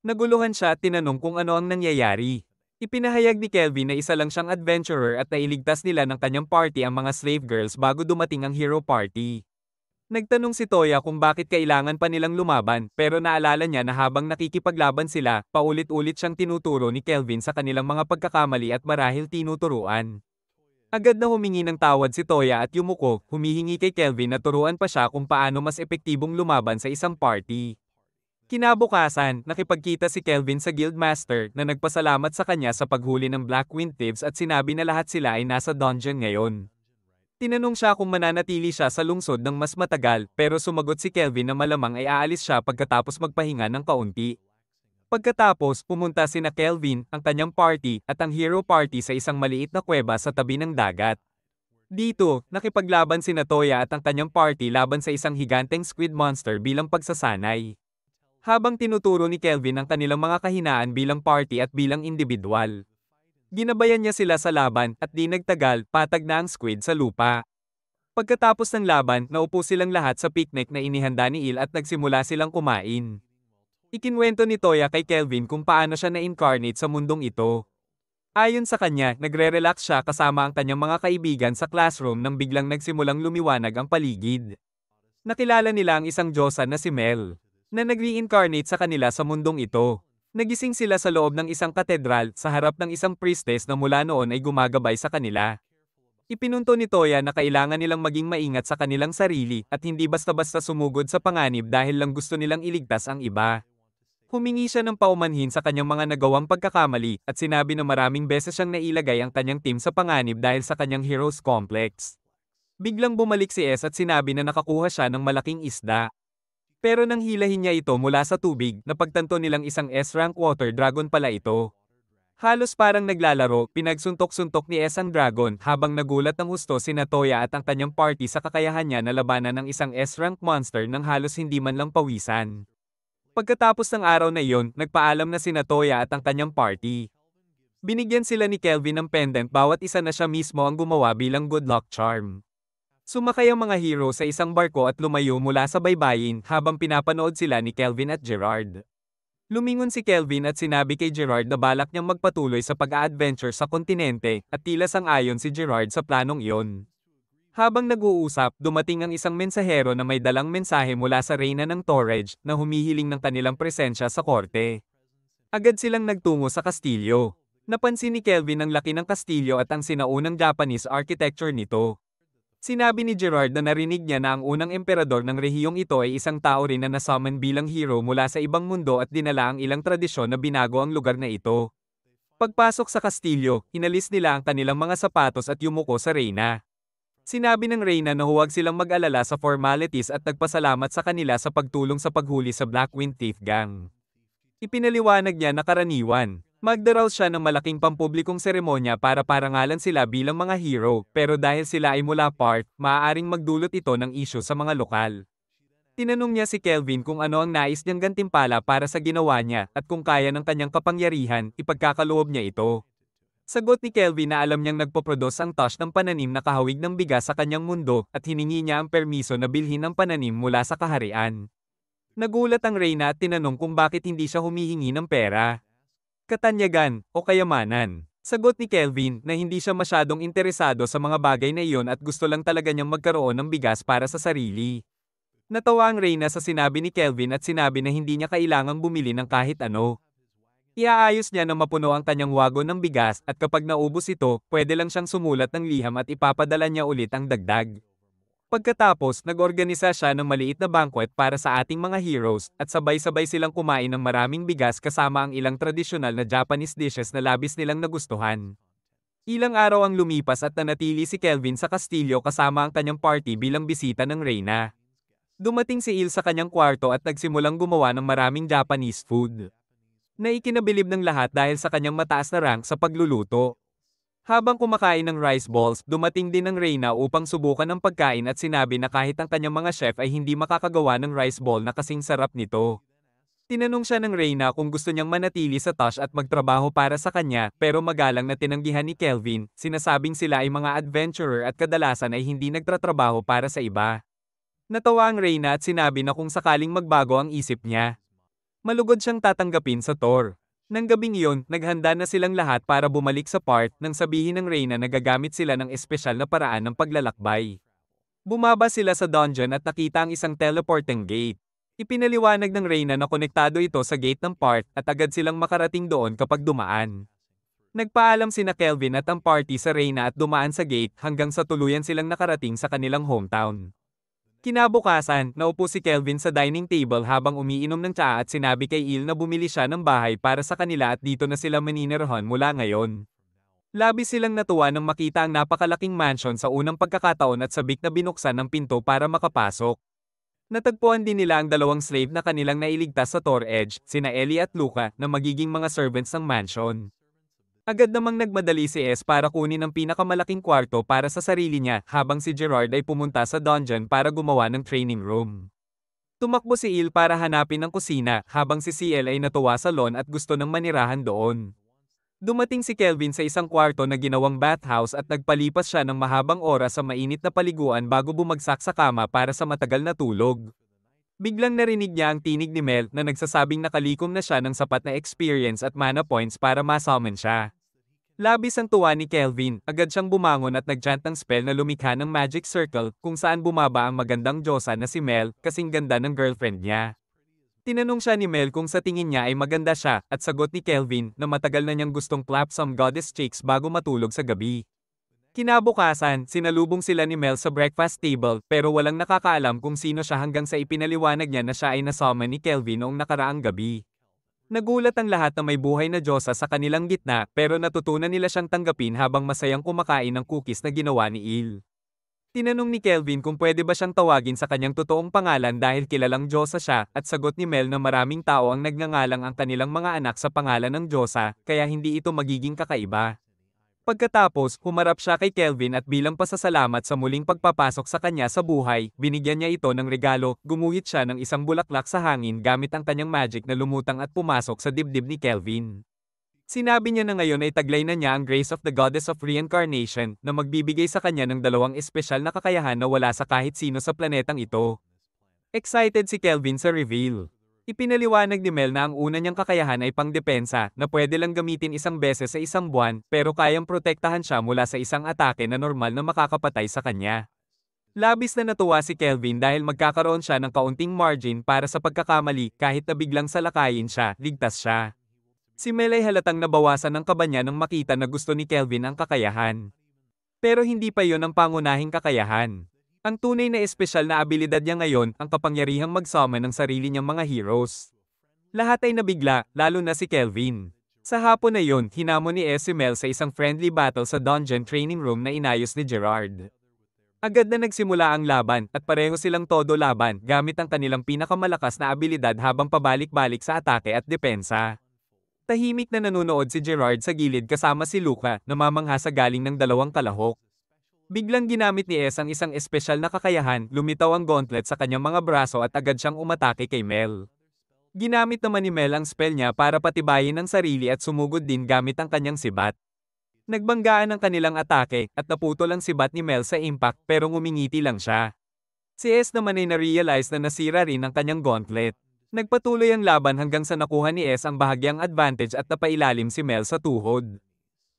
Naguluhan siya at tinanong kung ano ang nangyayari. Ipinahayag ni Kelvin na isa lang siyang adventurer at nailigtas nila ng kanyang party ang mga slave girls bago dumating ang hero party. Nagtanong si Toya kung bakit kailangan pa nilang lumaban, pero naalala niya na habang nakikipaglaban sila, paulit-ulit siyang tinuturo ni Kelvin sa kanilang mga pagkakamali at marahil tinuturuan. Agad na humingi ng tawad si Toya at yumuko, humihingi kay Kelvin na turuan pa siya kung paano mas epektibong lumaban sa isang party. Kinabukasan, nakipagkita si Kelvin sa Guildmaster na nagpasalamat sa kanya sa paghuli ng Blackwind Thieves at sinabi na lahat sila ay nasa dungeon ngayon. Tinanong siya kung mananatili siya sa lungsod ng mas matagal, pero sumagot si Kelvin na malamang ay aalis siya pagkatapos magpahinga ng kaunti. Pagkatapos, pumunta sina Kelvin, ang kanyang party, at ang hero party sa isang maliit na kuweba sa tabi ng dagat. Dito, nakipaglaban sina Toya at ang kanyang party laban sa isang higanteng squid monster bilang pagsasanay. Habang tinuturo ni Kelvin ang kanilang mga kahinaan bilang party at bilang individual. Ginabayan niya sila sa laban at di nagtagal, patag na ang squid sa lupa. Pagkatapos ng laban, naupo silang lahat sa picnic na inihanda ni Il at nagsimula silang kumain. Ikinwento ni Toya kay Kelvin kung paano siya na-incarnate sa mundong ito. Ayon sa kanya, nagre-relax siya kasama ang kanyang mga kaibigan sa classroom nang biglang nagsimulang lumiwanag ang paligid. Nakilala nila ang isang diyosa na si Mel, na nag-reincarnate sa kanila sa mundong ito. Nagising sila sa loob ng isang katedral sa harap ng isang priestess na mula noon ay gumagabay sa kanila. Ipinunto ni Toya na kailangan nilang maging maingat sa kanilang sarili at hindi basta-basta sumugod sa panganib dahil lang gusto nilang iligtas ang iba. Humingi siya ng paumanhin sa kanyang mga nagawang pagkakamali at sinabi na maraming beses siyang nailagay ang kanyang team sa panganib dahil sa kanyang hero's complex. Biglang bumalik si S at sinabi na nakakuha siya ng malaking isda. Pero nang hilahin niya ito mula sa tubig, napagtanto nilang isang S-rank water dragon pala ito. Halos parang naglalaro, pinagsuntok-suntok ni S ang dragon habang nagulat ng husto sina Toya at ang kanyang party sa kakayahan niya na labanan ng isang S-rank monster nang halos hindi man lang pawisan. Pagkatapos ng araw na iyon, nagpaalam na sina Toya at ang kanyang party. Binigyan sila ni Kelvin ng pendant, bawat isa na siya mismo ang gumawa bilang good luck charm. Sumakay ang mga hero sa isang barko at lumayo mula sa baybayin habang pinapanood sila ni Kelvin at Gerard. Lumingon si Kelvin at sinabi kay Gerard na balak niyang magpatuloy sa pag-a-adventure sa kontinente at tila sang-ayon si Gerard sa planong iyon. Habang nag-uusap, dumating ang isang mensahero na may dalang mensahe mula sa reyna ng Torrej na humihiling ng kanilang presensya sa korte. Agad silang nagtungo sa kastilyo. Napansin ni Kelvin ang laki ng kastilyo at ang sinaunang Japanese architecture nito. Sinabi ni Gerard na narinig niya na ang unang emperador ng rehiyong ito ay isang tao rin na nasummon bilang hero mula sa ibang mundo at dinala ang ilang tradisyon na binago ang lugar na ito. Pagpasok sa kastilyo, inalis nila ang kanilang mga sapatos at yumuko sa reyna. Sinabi ng reyna na huwag silang mag-alala sa formalities at nagpasalamat sa kanila sa pagtulong sa paghuli sa Blackwind Thief Gang. Ipinaliwanag niya na karaniwan, magdaraw siya ng malaking pampublikong seremonya para parangalan sila bilang mga hero, pero dahil sila ay mula part, maaaring magdulot ito ng isyu sa mga lokal. Tinanong niya si Kelvin kung ano ang nais niyang gantimpala para sa ginawa niya at kung kaya ng kanyang kapangyarihan, ipagkakaloob niya ito. Sagot ni Kelvin na alam niyang nagpoproduce ang Tosh ng pananim na kahawig ng bigas sa kanyang mundo at hiningi niya ang permiso na bilhin ang pananim mula sa kaharian. Nagulat ang reyna at tinanong kung bakit hindi siya humihingi ng pera. Katanyagan, o kayamanan. Sagot ni Kelvin na hindi siya masyadong interesado sa mga bagay na iyon at gusto lang talaga niyang magkaroon ng bigas para sa sarili. Natawa ang reyna sa sinabi ni Kelvin at sinabi na hindi niya kailangang bumili ng kahit ano. Iaayos niya na mapuno ang kanyang wagon ng bigas at kapag naubos ito, pwede lang siyang sumulat ng liham at ipapadala niya ulit ang dagdag. Pagkatapos, nag-organisa siya ng maliit na banquet para sa ating mga heroes at sabay-sabay silang kumain ng maraming bigas kasama ang ilang tradisyonal na Japanese dishes na labis nilang nagustuhan. Ilang araw ang lumipas at nanatili si Kelvin sa kastilyo kasama ang kanyang party bilang bisita ng reyna. Dumating si Il sa kanyang kwarto at nagsimulang gumawa ng maraming Japanese food. Naikinabilib ng lahat dahil sa kanyang mataas na rank sa pagluluto. Habang kumakain ng rice balls, dumating din ang reyna upang subukan ang pagkain at sinabi na kahit ang kanyang mga chef ay hindi makakagawa ng rice ball na kasing sarap nito. Tinanong siya ng reyna kung gusto niyang manatili sa Tosh at magtrabaho para sa kanya, pero magalang na tinanggihan ni Kelvin, sinasabing sila ay mga adventurer at kadalasan ay hindi nagtatrabaho para sa iba. Natawa ang reyna at sinabi na kung sakaling magbago ang isip niya, malugod siyang tatanggapin sa tour. Nang gabing iyon, naghanda na silang lahat para bumalik sa part nang sabihin ng reyna na gagamit sila ng espesyal na paraan ng paglalakbay. Bumaba sila sa dungeon at nakita ang isang teleporting gate. Ipinaliwanag ng reyna na konektado ito sa gate ng part at agad silang makarating doon kapag dumaan. Nagpaalam sina Kelvin at ang party sa reyna at dumaan sa gate hanggang sa tuluyan silang nakarating sa kanilang hometown. Kinabukasan, naupo si Kelvin sa dining table habang umiinom ng tsaa at sinabi kay Il na bumili siya ng bahay para sa kanila at dito na sila maninirahan mula ngayon. Labis silang natuwa nang makita ang napakalaking mansion sa unang pagkakataon at sabik na binuksan ng pinto para makapasok. Natagpuan din nila ang dalawang slave na kanilang nailigtas sa Tor Edge, sina Ellie at Luca, na magiging mga servants ng mansion. Agad namang nagmadali si S para kunin ang pinakamalaking kwarto para sa sarili niya habang si Gerard ay pumunta sa dungeon para gumawa ng training room. Tumakbo si Il para hanapin ang kusina habang si CL ay natuwa sa lawn at gusto ng manirahan doon. Dumating si Kelvin sa isang kwarto na ginawang bathhouse at nagpalipas siya ng mahabang oras sa mainit na paliguan bago bumagsak sa kama para sa matagal na tulog. Biglang narinig niya ang tinig ni Mel na nagsasabing nakalikom na siya ng sapat na experience at mana points para ma-summon siya. Labis ang tuwa ni Kelvin, agad siyang bumangon at nag-chant ng spell na lumikha ng magic circle kung saan bumaba ang magandang diyosa na si Mel, kasing ganda ng girlfriend niya. Tinanong siya ni Mel kung sa tingin niya ay maganda siya at sagot ni Kelvin na matagal na niyang gustong clap some goddess chicks bago matulog sa gabi. Kinabukasan, sinalubong sila ni Mel sa breakfast table pero walang nakakaalam kung sino siya hanggang sa ipinaliwanag niya na siya ay nasummon ni Kelvin noong nakaraang gabi. Nagulat ang lahat na may buhay na diyosa sa kanilang gitna pero natutunan nila siyang tanggapin habang masayang kumakain ng cookies na ginawa ni Il. Tinanong ni Kelvin kung pwede ba siyang tawagin sa kanyang totoong pangalan dahil kilalang diyosa siya at sagot ni Mel na maraming tao ang nagngangalang ang kanilang mga anak sa pangalan ng diyosa kaya hindi ito magiging kakaiba. Pagkatapos, humarap siya kay Kelvin at bilang pasasalamat sa muling pagpapasok sa kanya sa buhay, binigyan niya ito ng regalo, gumuhit siya ng isang bulaklak sa hangin gamit ang kanyang magic na lumutang at pumasok sa dibdib ni Kelvin. Sinabi niya na ngayon ay taglay na niya ang Grace of the Goddess of Reincarnation na magbibigay sa kanya ng dalawang espesyal na kakayahan na wala sa kahit sino sa planetang ito. Excited si Kelvin sa reveal. Ipinaliwanag ni Mel na ang una niyang kakayahan ay pangdepensa na pwede lang gamitin isang beses sa isang buwan pero kayang protektahan siya mula sa isang atake na normal na makakapatay sa kanya. Labis na natuwa si Kelvin dahil magkakaroon siya ng kaunting margin para sa pagkakamali kahit na biglang salakayin siya, ligtas siya. Si Mel ay halatang nabawasan ng kaba niya nang makita na gusto ni Kelvin ang kakayahan. Pero hindi pa yon ang pangunahing kakayahan. Ang tunay na espesyal na abilidad niya ngayon ang kapangyarihang mag-summon ng sarili niyang mga heroes. Lahat ay nabigla, lalo na si Kelvin. Sa hapon na yon, hinamon ni si Mel sa isang friendly battle sa dungeon training room na inayos ni Gerard. Agad na nagsimula ang laban at pareho silang todo laban gamit ang kanilang pinakamalakas na abilidad habang pabalik-balik sa atake at depensa. Tahimik na nanonood si Gerard sa gilid kasama si Luca, namamangha sa galing ng dalawang kalahok. Biglang ginamit ni ang isang espesyal na kakayahan, lumitaw ang gauntlet sa kanyang mga braso at agad siyang umatake kay Mel. Ginamit naman ni Mel ang spell niya para patibayin ang sarili at sumugod din gamit ang kanyang sibat. Nagbanggaan ang kanilang atake at naputol ang sibat ni Mel sa impact pero ngumingiti lang siya. Si naman ay na-realize na nasira rin ang kanyang gauntlet. Nagpatuloy ang laban hanggang sa nakuha ni ang bahagyang advantage at napailalim si Mel sa tuhod.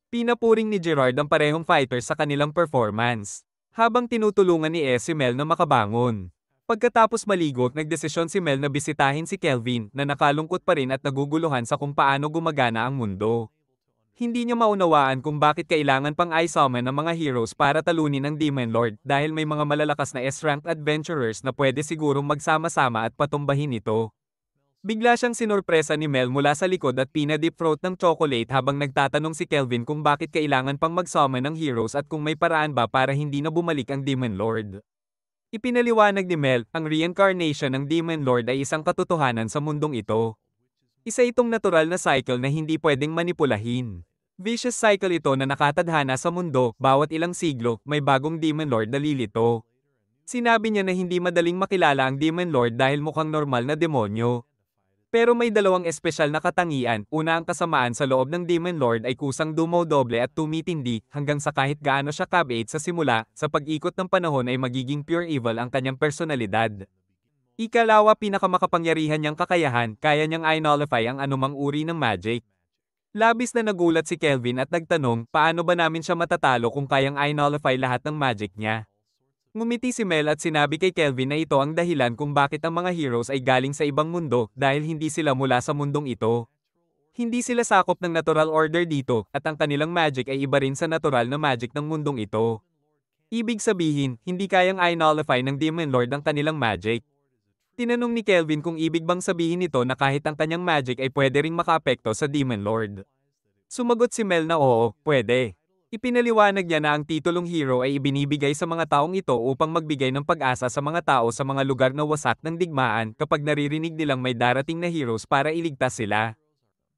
Pinapuring ni Gerard ang parehong fighters sa kanilang performance, habang tinutulungan ni si Mel na makabangon. Pagkatapos maligo, nagdesisyon si Mel na bisitahin si Kelvin na nakalungkot pa rin at naguguluhan sa kung paano gumagana ang mundo. Hindi niya maunawaan kung bakit kailangan pang i-summon ng mga heroes para talunin ang Demon Lord dahil may mga malalakas na S-ranked adventurers na pwede sigurong magsama-sama at patumbahin ito. Bigla siyang sinurpresa ni Mel mula sa likod at pinadip throat ng chocolate habang nagtatanong si Kelvin kung bakit kailangan pang mag-summon ng heroes at kung may paraan ba para hindi na bumalik ang Demon Lord. Ipinaliwanag ni Mel, ang reincarnation ng Demon Lord ay isang katotohanan sa mundong ito. Isa itong natural na cycle na hindi pwedeng manipulahin. Vicious cycle ito na nakatadhana sa mundo, bawat ilang siglo, may bagong Demon Lord na lilito. Sinabi niya na hindi madaling makilala ang Demon Lord dahil mukhang normal na demonyo. Pero may dalawang espesyal na katangian, una ang kasamaan sa loob ng Demon Lord ay kusang dumodoble at tumitindi hanggang sa kahit gaano siya kabait sa simula, sa pag-ikot ng panahon ay magiging pure evil ang kanyang personalidad. Ikalawa, pinakamakapangyarihan niyang kakayahan, kaya niyang i-nullify ang anumang uri ng magic. Labis na nagulat si Kelvin at nagtanong, paano ba namin siya matatalo kung kayang i-nullify lahat ng magic niya? Ngumiti si Mel at sinabi kay Kelvin na ito ang dahilan kung bakit ang mga heroes ay galing sa ibang mundo dahil hindi sila mula sa mundong ito. Hindi sila sakop ng natural order dito at ang kanilang magic ay iba rin sa natural na magic ng mundong ito. Ibig sabihin, hindi kayang i-nullify ng Demon Lord ang kanilang magic. Tinanong ni Kelvin kung ibig bang sabihin nito na kahit ang kanyang magic ay pwede ring makaapekto sa Demon Lord. Sumagot si Mel na oo, pwede. Ipinaliwanag niya na ang titulong hero ay ibinibigay sa mga taong ito upang magbigay ng pag-asa sa mga tao sa mga lugar na wasak ng digmaan kapag naririnig nilang may darating na heroes para iligtas sila.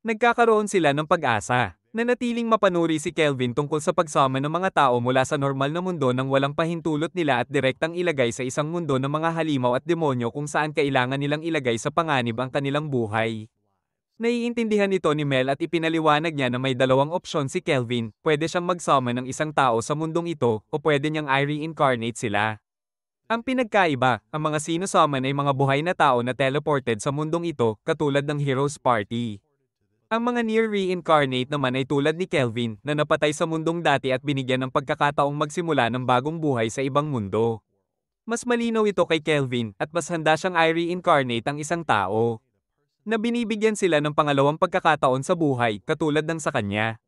Nagkakaroon sila ng pag-asa. Nanatiling mapanuri si Kelvin tungkol sa pagsummon ng mga tao mula sa normal na mundo nang walang pahintulot nila at direktang ilagay sa isang mundo ng mga halimaw at demonyo kung saan kailangan nilang ilagay sa panganib ang kanilang buhay. Naiintindihan nito ni Mel at ipinaliwanag niya na may dalawang opsyon si Kelvin, pwede siyang mag-summon ng isang tao sa mundong ito o pwede niyang i-reincarnate sila. Ang pinagkaiba, ang mga sinusummon ay mga buhay na tao na teleported sa mundong ito, katulad ng Heroes Party. Ang mga near reincarnate naman ay tulad ni Kelvin na napatay sa mundong dati at binigyan ng pagkakataong magsimula ng bagong buhay sa ibang mundo. Mas malinaw ito kay Kelvin at mas handa siyang i-reincarnate ang isang tao. Na binibigyan sila ng pangalawang pagkakataon sa buhay katulad ng sa kanya.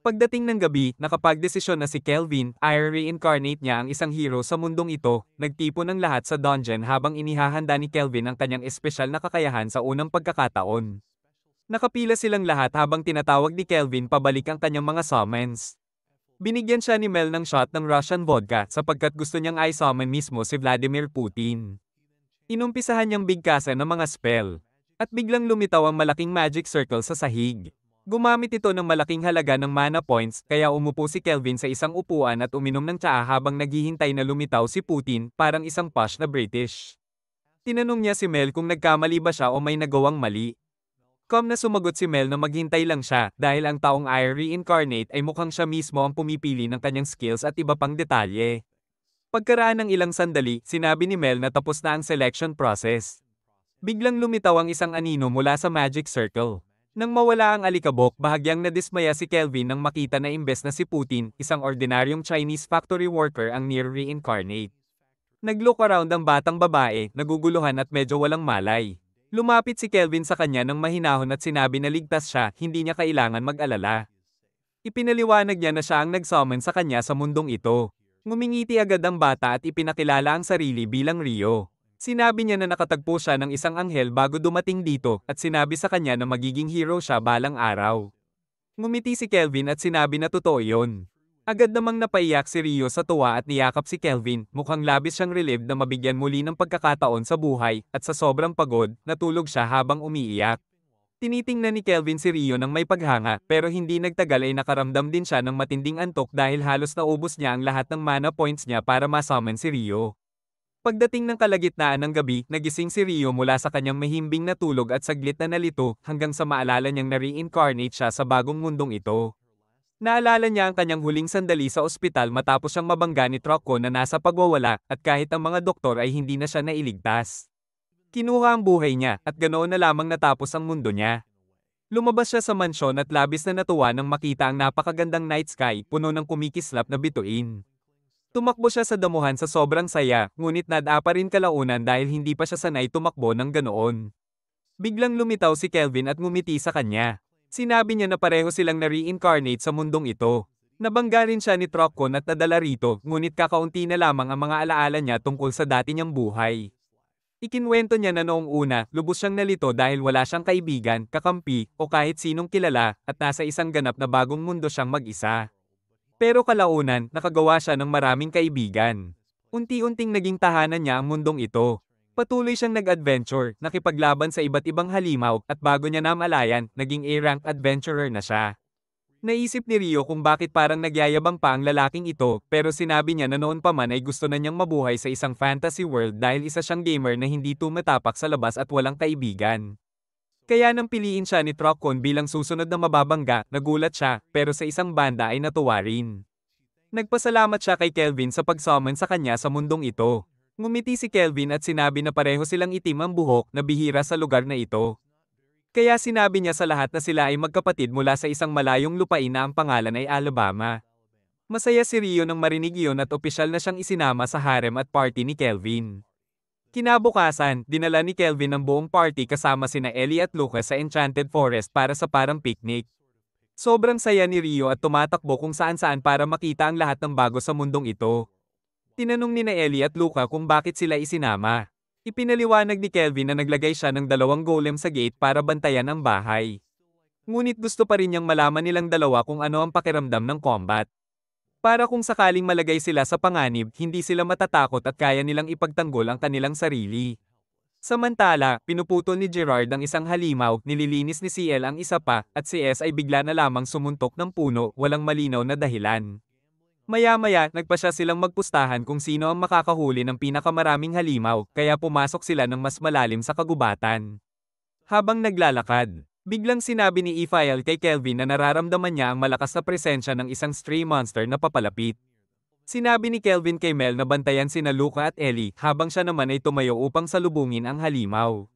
Pagdating ng gabi, nakapagdesisyon na si Kelvin, i-reincarnate niya ang isang hero sa mundong ito, nagtipon ng lahat sa dungeon habang inihahanda ni Kelvin ang kanyang espesyal na kakayahan sa unang pagkakataon. Nakapila silang lahat habang tinatawag ni Kelvin pabalik ang kanyang mga summons. Binigyan siya ni Mel ng shot ng Russian vodka sapagkat gusto niyang i-summon mismo si Vladimir Putin. Inumpisahan niyang bigkasan ng mga spell. At biglang lumitaw ang malaking magic circle sa sahig. Gumamit ito ng malaking halaga ng mana points kaya umupo si Kelvin sa isang upuan at uminom ng tsaa habang naghihintay na lumitaw si Putin parang isang posh na British. Tinanong niya si Mel kung nagkamali ba siya o may nagawang mali. Calm na sumagot si Mel na maghintay lang siya dahil ang taong i-reincarnate ay mukhang siya mismo ang pumipili ng kanyang skills at iba pang detalye. Pagkaraan ng ilang sandali, sinabi ni Mel na tapos na ang selection process. Biglang lumitaw ang isang anino mula sa magic circle. Nang mawala ang alikabok, bahagyang nadismaya si Kelvin nang makita na imbes na si Putin, isang ordinaryong Chinese factory worker ang near reincarnate. Nag-look around ang batang babae, naguguluhan at medyo walang malay. Lumapit si Kelvin sa kanya ng mahinahon at sinabi na ligtas siya, hindi niya kailangan mag-alala. Ipinaliwanag niya na siya ang nag-summon sa kanya sa mundong ito. Ngumingiti agad ang bata at ipinakilala ang sarili bilang Rio. Sinabi niya na nakatagpo siya ng isang anghel bago dumating dito at sinabi sa kanya na magiging hero siya balang araw. Ngumiti si Kelvin at sinabi na totoo yon. Agad namang napaiyak si Rio sa tuwa at niyakap si Kelvin, mukhang labis siyang relieved na mabigyan muli ng pagkakataon sa buhay, at sa sobrang pagod, natulog siya habang umiiyak. Tinitingnan ni Kelvin si Rio ng may paghanga, pero hindi nagtagal ay nakaramdam din siya ng matinding antok dahil halos naubos niya ang lahat ng mana points niya para ma-summon si Rio. Pagdating ng kalagitnaan ng gabi, nagising si Rio mula sa kanyang mahimbing na tulog at saglit na nalito hanggang sa maalala niyang na-reincarnate siya sa bagong mundong ito. Naalala niya ang kanyang huling sandali sa ospital matapos siyang mabangga ni Trucko na nasa pagwawala at kahit ang mga doktor ay hindi na siya nailigtas. Kinuha ang buhay niya at ganoon na lamang natapos ang mundo niya. Lumabas siya sa mansyon at labis na natuwa nang makita ang napakagandang night sky puno ng kumikislap na bituin. Tumakbo siya sa damuhan sa sobrang saya, ngunit nadapa rin kalaunan dahil hindi pa siya sanay tumakbo ng ganoon. Biglang lumitaw si Kelvin at ngumiti sa kanya. Sinabi niya na pareho silang na-reincarnate sa mundong ito. Nabangga rin siya ni Truckon at nadala rito, ngunit kakaunti na lamang ang mga alaala niya tungkol sa dati niyang buhay. Ikinwento niya na noong una, lubos siyang nalito dahil wala siyang kaibigan, kakampi, o kahit sinong kilala, at nasa isang ganap na bagong mundo siyang mag-isa. Pero kalaunan, nakagawa siya ng maraming kaibigan. Unti-unting naging tahanan niya ang mundong ito. Patuloy siyang nag-adventure, nakipaglaban sa iba't ibang halimaw, at bago niya namalayan, naging A-rank adventurer na siya. Naisip ni Rio kung bakit parang nagyayabang pa ang lalaking ito, pero sinabi niya na noon pa man ay gusto na niyang mabuhay sa isang fantasy world dahil isa siyang gamer na hindi tumatapak sa labas at walang kaibigan. Kaya nang piliin siya ni Truckon bilang susunod na mababangga, nagulat siya, pero sa isang banda ay natuwa rin. Nagpasalamat siya kay Kelvin sa pag-summon sa kanya sa mundong ito. Ngumiti si Kelvin at sinabi na pareho silang itim ang buhok na bihira sa lugar na ito. Kaya sinabi niya sa lahat na sila ay magkapatid mula sa isang malayong lupain na ang pangalan ay Alabama. Masaya si Rio nang marinig iyon at opisyal na siyang isinama sa harem at party ni Kelvin. Kinabukasan, dinala ni Kelvin ang buong party kasama sina Ellie at Lucas sa Enchanted Forest para sa parang picnic. Sobrang saya ni Rio at tumatakbo kung saan-saan para makita ang lahat ng bago sa mundong ito. Tinanong ni na Ellie at Luca kung bakit sila isinama. Ipinaliwanag ni Kelvin na naglagay siya ng 2 golem sa gate para bantayan ang bahay. Ngunit gusto pa rin niyang malaman nilang dalawa kung ano ang pakiramdam ng combat. Para kung sakaling malagay sila sa panganib, hindi sila matatakot at kaya nilang ipagtanggol ang kanilang sarili. Samantala, pinuputol ni Gerard ang isang halimaw, nililinis ni CL ang isa pa, at si S ay bigla na lamang sumuntok ng puno, walang malinaw na dahilan. Maya-maya, nagpasya silang magpustahan kung sino ang makakahuli ng pinakamaraming halimaw, kaya pumasok sila ng mas malalim sa kagubatan. Habang naglalakad, biglang sinabi ni Ephial kay Kelvin na nararamdaman niya ang malakas na presensya ng isang stray monster na papalapit. Sinabi ni Kelvin kay Mel na bantayan sina Luca at Ellie habang siya naman ay tumayo upang salubungin ang halimaw.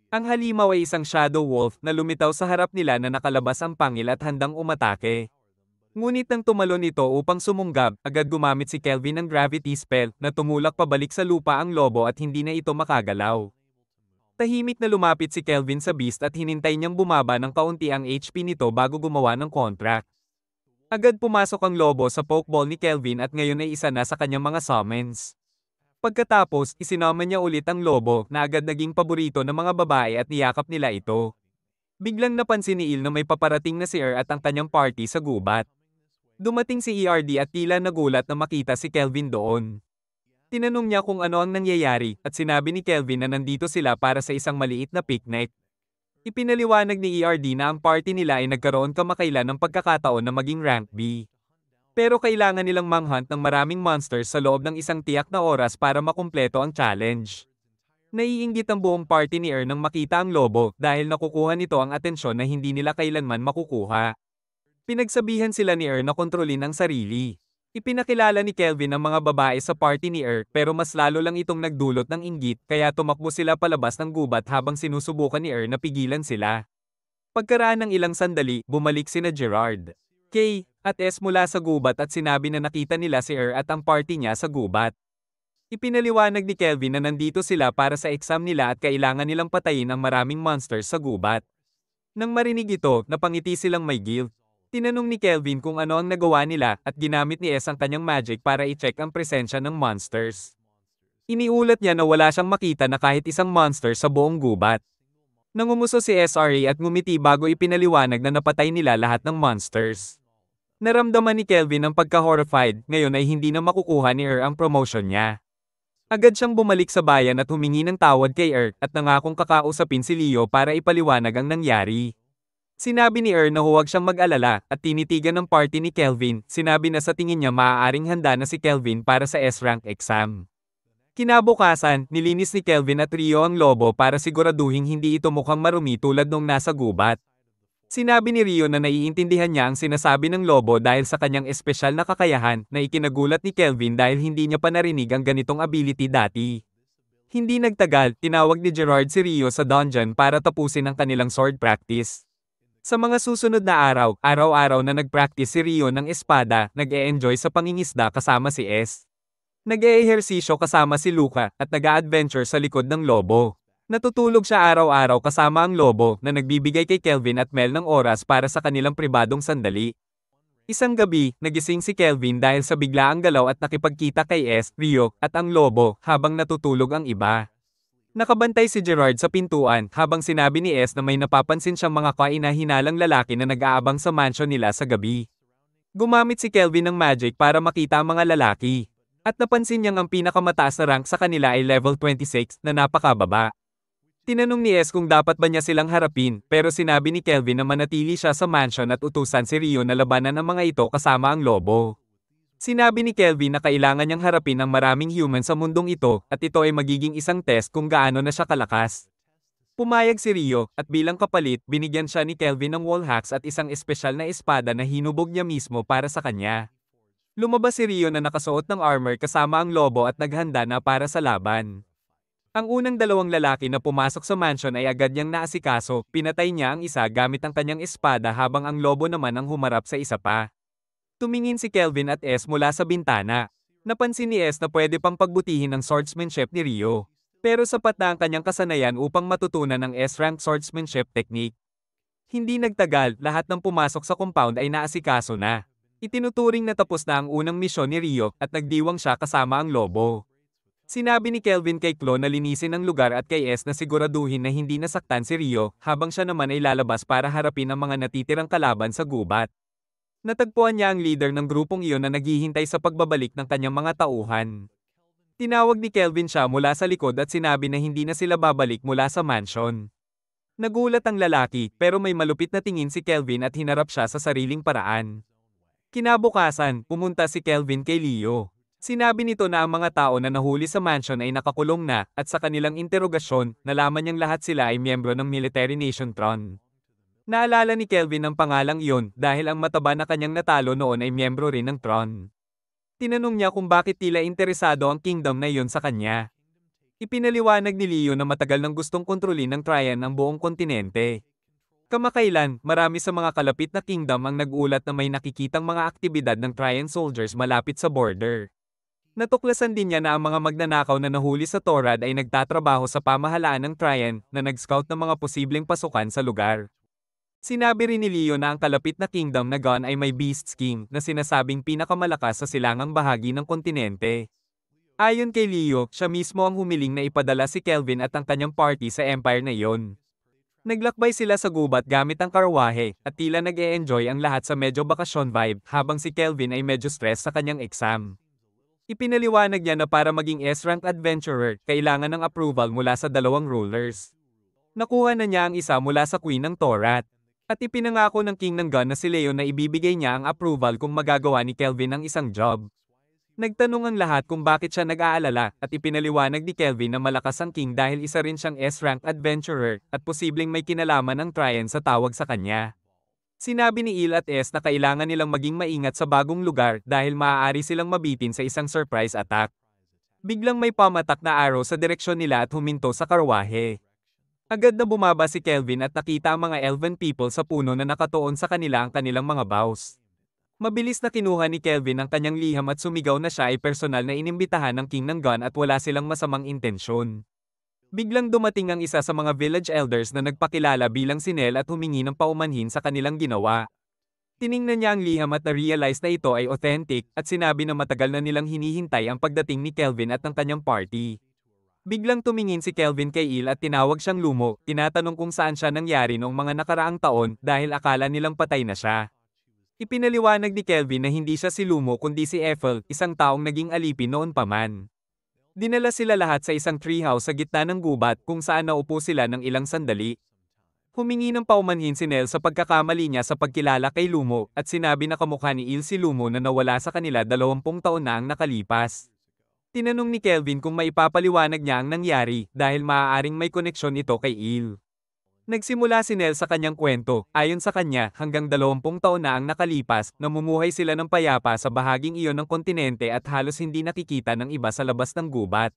Ang halimaw ay isang shadow wolf na lumitaw sa harap nila na nakalabas ang pangil at handang umatake. Ngunit nang tumalon ito upang sumunggab, agad gumamit si Kelvin ng gravity spell na tumulak pabalik sa lupa ang lobo at hindi na ito makagalaw. Tahimik na lumapit si Kelvin sa beast at hinintay niyang bumaba ng kaunti ang HP nito bago gumawa ng contract. Agad pumasok ang lobo sa pokeball ni Kelvin at ngayon ay isa na sa kanyang mga summons. Pagkatapos, isinummon niya ulit ang lobo na agad naging paborito ng mga babae at niyakap nila ito. Biglang napansin ni Il na may paparating na si at ang kanyang party sa gubat. Dumating si ERD at tila nagulat na makita si Kelvin doon. Tinanong niya kung ano ang nangyayari at sinabi ni Kelvin na nandito sila para sa isang maliit na picnic. Ipinaliwanag ni ERD na ang party nila ay nagkaroon kamakailan ng pagkakataon na maging rank B. Pero kailangan nilang manghunt ng maraming monsters sa loob ng isang tiyak na oras para makumpleto ang challenge. Naiinggit ang buong party ni nang makita ang lobo dahil nakukuha nito ang atensyon na hindi nila kailanman makukuha. Pinagsabihan sila ni na kontrolin ang sarili. Ipinakilala ni Kelvin ang mga babae sa party ni pero mas lalo lang itong nagdulot ng inggit kaya tumakbo sila palabas ng gubat habang sinusubukan ni na pigilan sila. Pagkaraan ng ilang sandali, bumalik sina Gerard, K, at S mula sa gubat at sinabi na nakita nila si at ang party niya sa gubat. Ipinaliwanag ni Kelvin na nandito sila para sa exam nila at kailangan nilang patayin ang maraming monsters sa gubat. Nang marinig ito, napangiti silang may guilt. Tinanong ni Kelvin kung ano ang nagawa nila at ginamit ni S ang kanyang magic para i-check ang presensya ng monsters. Iniulat niya na wala siyang makita na kahit isang monster sa buong gubat. Nangumuso si SRA at ngumiti bago ipinaliwanag na napatay nila lahat ng monsters. Naramdaman ni Kelvin ang pagka-horrified, ngayon ay hindi na makukuha ni ang promotion niya. Agad siyang bumalik sa bayan at humingi ng tawad kay at nangakong kakausapin si Leo para ipaliwanag ang nangyari. Sinabi ni na huwag siyang mag-alala at tinitigan ng party ni Kelvin, sinabi na sa tingin niya maaaring handa na si Kelvin para sa S-rank exam. Kinabukasan, nilinis ni Kelvin at Rio ang lobo para siguraduhin hindi ito mukhang marumi tulad nung nasa gubat. Sinabi ni Rio na naiintindihan niya ang sinasabi ng lobo dahil sa kanyang espesyal na kakayahan na ikinagulat ni Kelvin dahil hindi niya pa narinig ang ganitong ability dati. Hindi nagtagal, tinawag ni Gerard si Rio sa dungeon para tapusin ang kanilang sword practice. Sa mga susunod na araw, araw-araw na nag-practice si Rio ng espada, nag-e-enjoy sa pangingisda kasama si S. Nag-eehersisyo kasama si Luca at nag-a-adventure sa likod ng lobo. Natutulog siya araw-araw kasama ang lobo na nagbibigay kay Kelvin at Mel ng oras para sa kanilang pribadong sandali. Isang gabi, nagising si Kelvin dahil sa biglaang galaw at nakipagkita kay Rio at ang lobo habang natutulog ang iba. Nakabantay si Gerard sa pintuan habang sinabi ni na may napapansin siyang mga kaina-hinalang lalaki na nag-aabang sa mansion nila sa gabi. Gumamit si Kelvin ng magic para makita ang mga lalaki. At napansin niyang ang pinakamataas na rank sa kanila ay level 26 na napakababa. Tinanong ni kung dapat ba niya silang harapin, pero sinabi ni Kelvin na manatili siya sa mansion at utusan si Rio na labanan ang mga ito kasama ang lobo. Sinabi ni Kelvin na kailangan niyang harapin ang maraming human sa mundong ito at ito ay magiging isang test kung gaano na siya kalakas. Pumayag si Rio at bilang kapalit binigyan siya ni Kelvin ng wall hacks at isang espesyal na espada na hinubog niya mismo para sa kanya. Lumabas si Rio na nakasuot ng armor kasama ang lobo at naghanda na para sa laban. Ang unang dalawang lalaki na pumasok sa mansion ay agad niyang naasikaso, pinatay niya ang isa gamit ang kanyang espada habang ang lobo naman ang humarap sa isa pa. Tumingin si Kelvin at mula sa bintana. Napansin ni na pwede pang pagbutihin ang swordsmanship ni Rio. Pero sapat na ang kanyang kasanayan upang matutunan ang S-rank swordsmanship technique. Hindi nagtagal, lahat ng pumasok sa compound ay naasikaso na. Itinuturing na tapos na ang unang misyon ni Rio at nagdiwang siya kasama ang lobo. Sinabi ni Kelvin kay Chloe na linisin ang lugar at kay na siguraduhin na hindi nasaktan si Rio, habang siya naman ay lalabas para harapin ang mga natitirang kalaban sa gubat. Natagpuan niya ang leader ng grupong iyon na naghihintay sa pagbabalik ng kanyang mga tauhan. Tinawag ni Kelvin siya mula sa likod at sinabi na hindi na sila babalik mula sa mansion. Nagulat ang lalaki, pero may malupit na tingin si Kelvin at hinarap siya sa sariling paraan. Kinabukasan, pumunta si Kelvin kay Leo. Sinabi nito na ang mga tao na nahuli sa mansion ay nakakulong na at sa kanilang interogasyon, nalaman niyang lahat sila ay miyembro ng Military Nation Tron. Naalala ni Kelvin ang pangalang iyon dahil ang mataba na kanyang natalo noon ay miyembro rin ng Tron. Tinanong niya kung bakit tila interesado ang kingdom na iyon sa kanya. Ipinaliwanag ni Leo na matagal nang gustong kontrolin ng Tryon ang buong kontinente. Kamakailan, marami sa mga kalapit na kingdom ang nag-ulat na may nakikitang mga aktibidad ng Tryon soldiers malapit sa border. Natuklasan din niya na ang mga magnanakaw na nahuli sa Torad ay nagtatrabaho sa pamahalaan ng Tryon na nag-scout ng mga posibleng pasukan sa lugar. Sinabi rin ni Leo na ang kalapit na kingdom na Gon ay may Beast King na sinasabing pinakamalakas sa silangang bahagi ng kontinente. Ayon kay Leo, siya mismo ang humiling na ipadala si Kelvin at ang kanyang party sa empire na iyon. Naglakbay sila sa gubat gamit ang karwahe at tila nag-e-enjoy ang lahat sa medyo bakasyon vibe habang si Kelvin ay medyo stress sa kanyang exam. Ipinaliwanag niya na para maging S-rank adventurer, kailangan ng approval mula sa dalawang rulers. Nakuha na niya ang isa mula sa Queen ng Torat. At ipinangako ng King ng Gun na si Leo na ibibigay niya ang approval kung magagawa ni Kelvin ang isang job. Nagtanong ang lahat kung bakit siya nag-aalala at ipinaliwanag ni Kelvin na malakas ang King dahil isa rin siyang S-rank adventurer at posibleng may kinalaman ng Tryon sa tawag sa kanya. Sinabi ni Il at na kailangan nilang maging maingat sa bagong lugar dahil maaari silang mabitin sa isang surprise attack. Biglang may pamatak na arrow sa direksyon nila at huminto sa karwahe. Agad na bumaba si Kelvin at nakita ang mga elven people sa puno na nakatuon sa kanila ang kanilang mga bows. Mabilis na kinuha ni Kelvin ang kanyang liham at sumigaw na siya ay personal na inimbitahan ng King ng Gun at wala silang masamang intensyon. Biglang dumating ang isa sa mga village elders na nagpakilala bilang si Nell at humingi ng paumanhin sa kanilang ginawa. Tiningnan niya ang liham at na-realize na ito ay authentic at sinabi na matagal na nilang hinihintay ang pagdating ni Kelvin at ng kanyang party. Biglang tumingin si Kelvin kay Il at tinawag siyang Lumo, tinatanong kung saan siya nangyari noong mga nakaraang taon dahil akala nilang patay na siya. Ipinaliwanag ni Kelvin na hindi siya si Lumo kundi si Ethel, isang taong naging alipin noon pa man. Dinala sila lahat sa isang treehouse sa gitna ng gubat kung saan naupo sila ng ilang sandali. Humingi ng paumanhin si Nell sa pagkakamali niya sa pagkilala kay Lumo at sinabi na kamukha ni Il si Lumo na nawala sa kanila 20 taon na ang nakalipas. Tinanong ni Kelvin kung maipapaliwanag niya ang nangyari dahil maaaring may koneksyon ito kay Il. Nagsimula si Nell sa kanyang kwento, ayon sa kanya hanggang 20 taon na ang nakalipas, namumuhay sila ng payapa sa bahaging iyon ng kontinente at halos hindi nakikita ng iba sa labas ng gubat.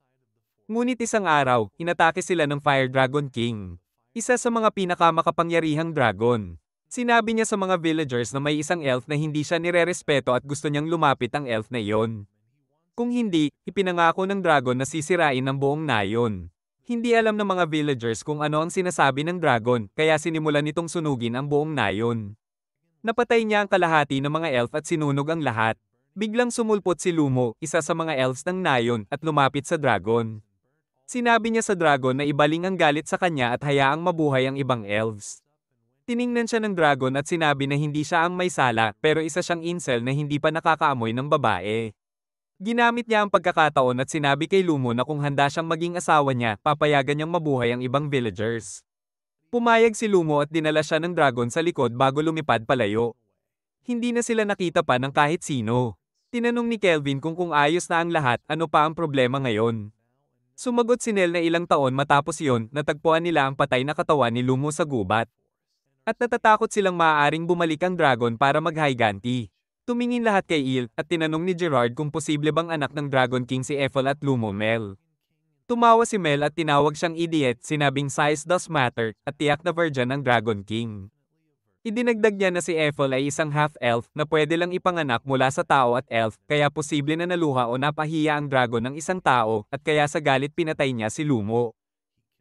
Ngunit isang araw, inatake sila ng Fire Dragon King. Isa sa mga pinakamakapangyarihang dragon. Sinabi niya sa mga villagers na may isang elf na hindi siya nirerespeto at gusto niyang lumapit ang elf na iyon. Kung hindi, ipinangako ng dragon na sisirain ang buong nayon. Hindi alam ng mga villagers kung ano ang sinasabi ng dragon, kaya sinimulan nitong sunugin ang buong nayon. Napatay niya ang kalahati ng mga elf at sinunog ang lahat. Biglang sumulpot si Lumo, isa sa mga elves ng nayon, at lumapit sa dragon. Sinabi niya sa dragon na ibaling ang galit sa kanya at hayaang mabuhay ang ibang elves. Tiningnan siya ng dragon at sinabi na hindi siya ang may sala, pero isa siyang incel na hindi pa nakakaamoy ng babae. Ginamit niya ang pagkakataon at sinabi kay Lumo na kung handa siyang maging asawa niya, papayagan niyang mabuhay ang ibang villagers. Pumayag si Lumo at dinala siya ng dragon sa likod bago lumipad palayo. Hindi na sila nakita pa ng kahit sino. Tinanong ni Kelvin kung ayos na ang lahat, ano pa ang problema ngayon. Sumagot si Nell na ilang taon matapos iyon, natagpuan nila ang patay na katawan ni Lumo sa gubat. At natatakot silang maaaring bumalik ang dragon para maghiganti. Tumingin lahat kay Il, at tinanong ni Gerard kung posible bang anak ng Dragon King si Ethel at Lumo Mel. Tumawa si Mel at tinawag siyang idiot, sinabing size does matter, at tiyak na virgin ang Dragon King. Idinagdag niya na si Ethel ay isang half-elf na pwede lang ipanganak mula sa tao at elf, kaya posible na naluha o napahiya ang dragon ng isang tao, at kaya sa galit pinatay niya si Lumo.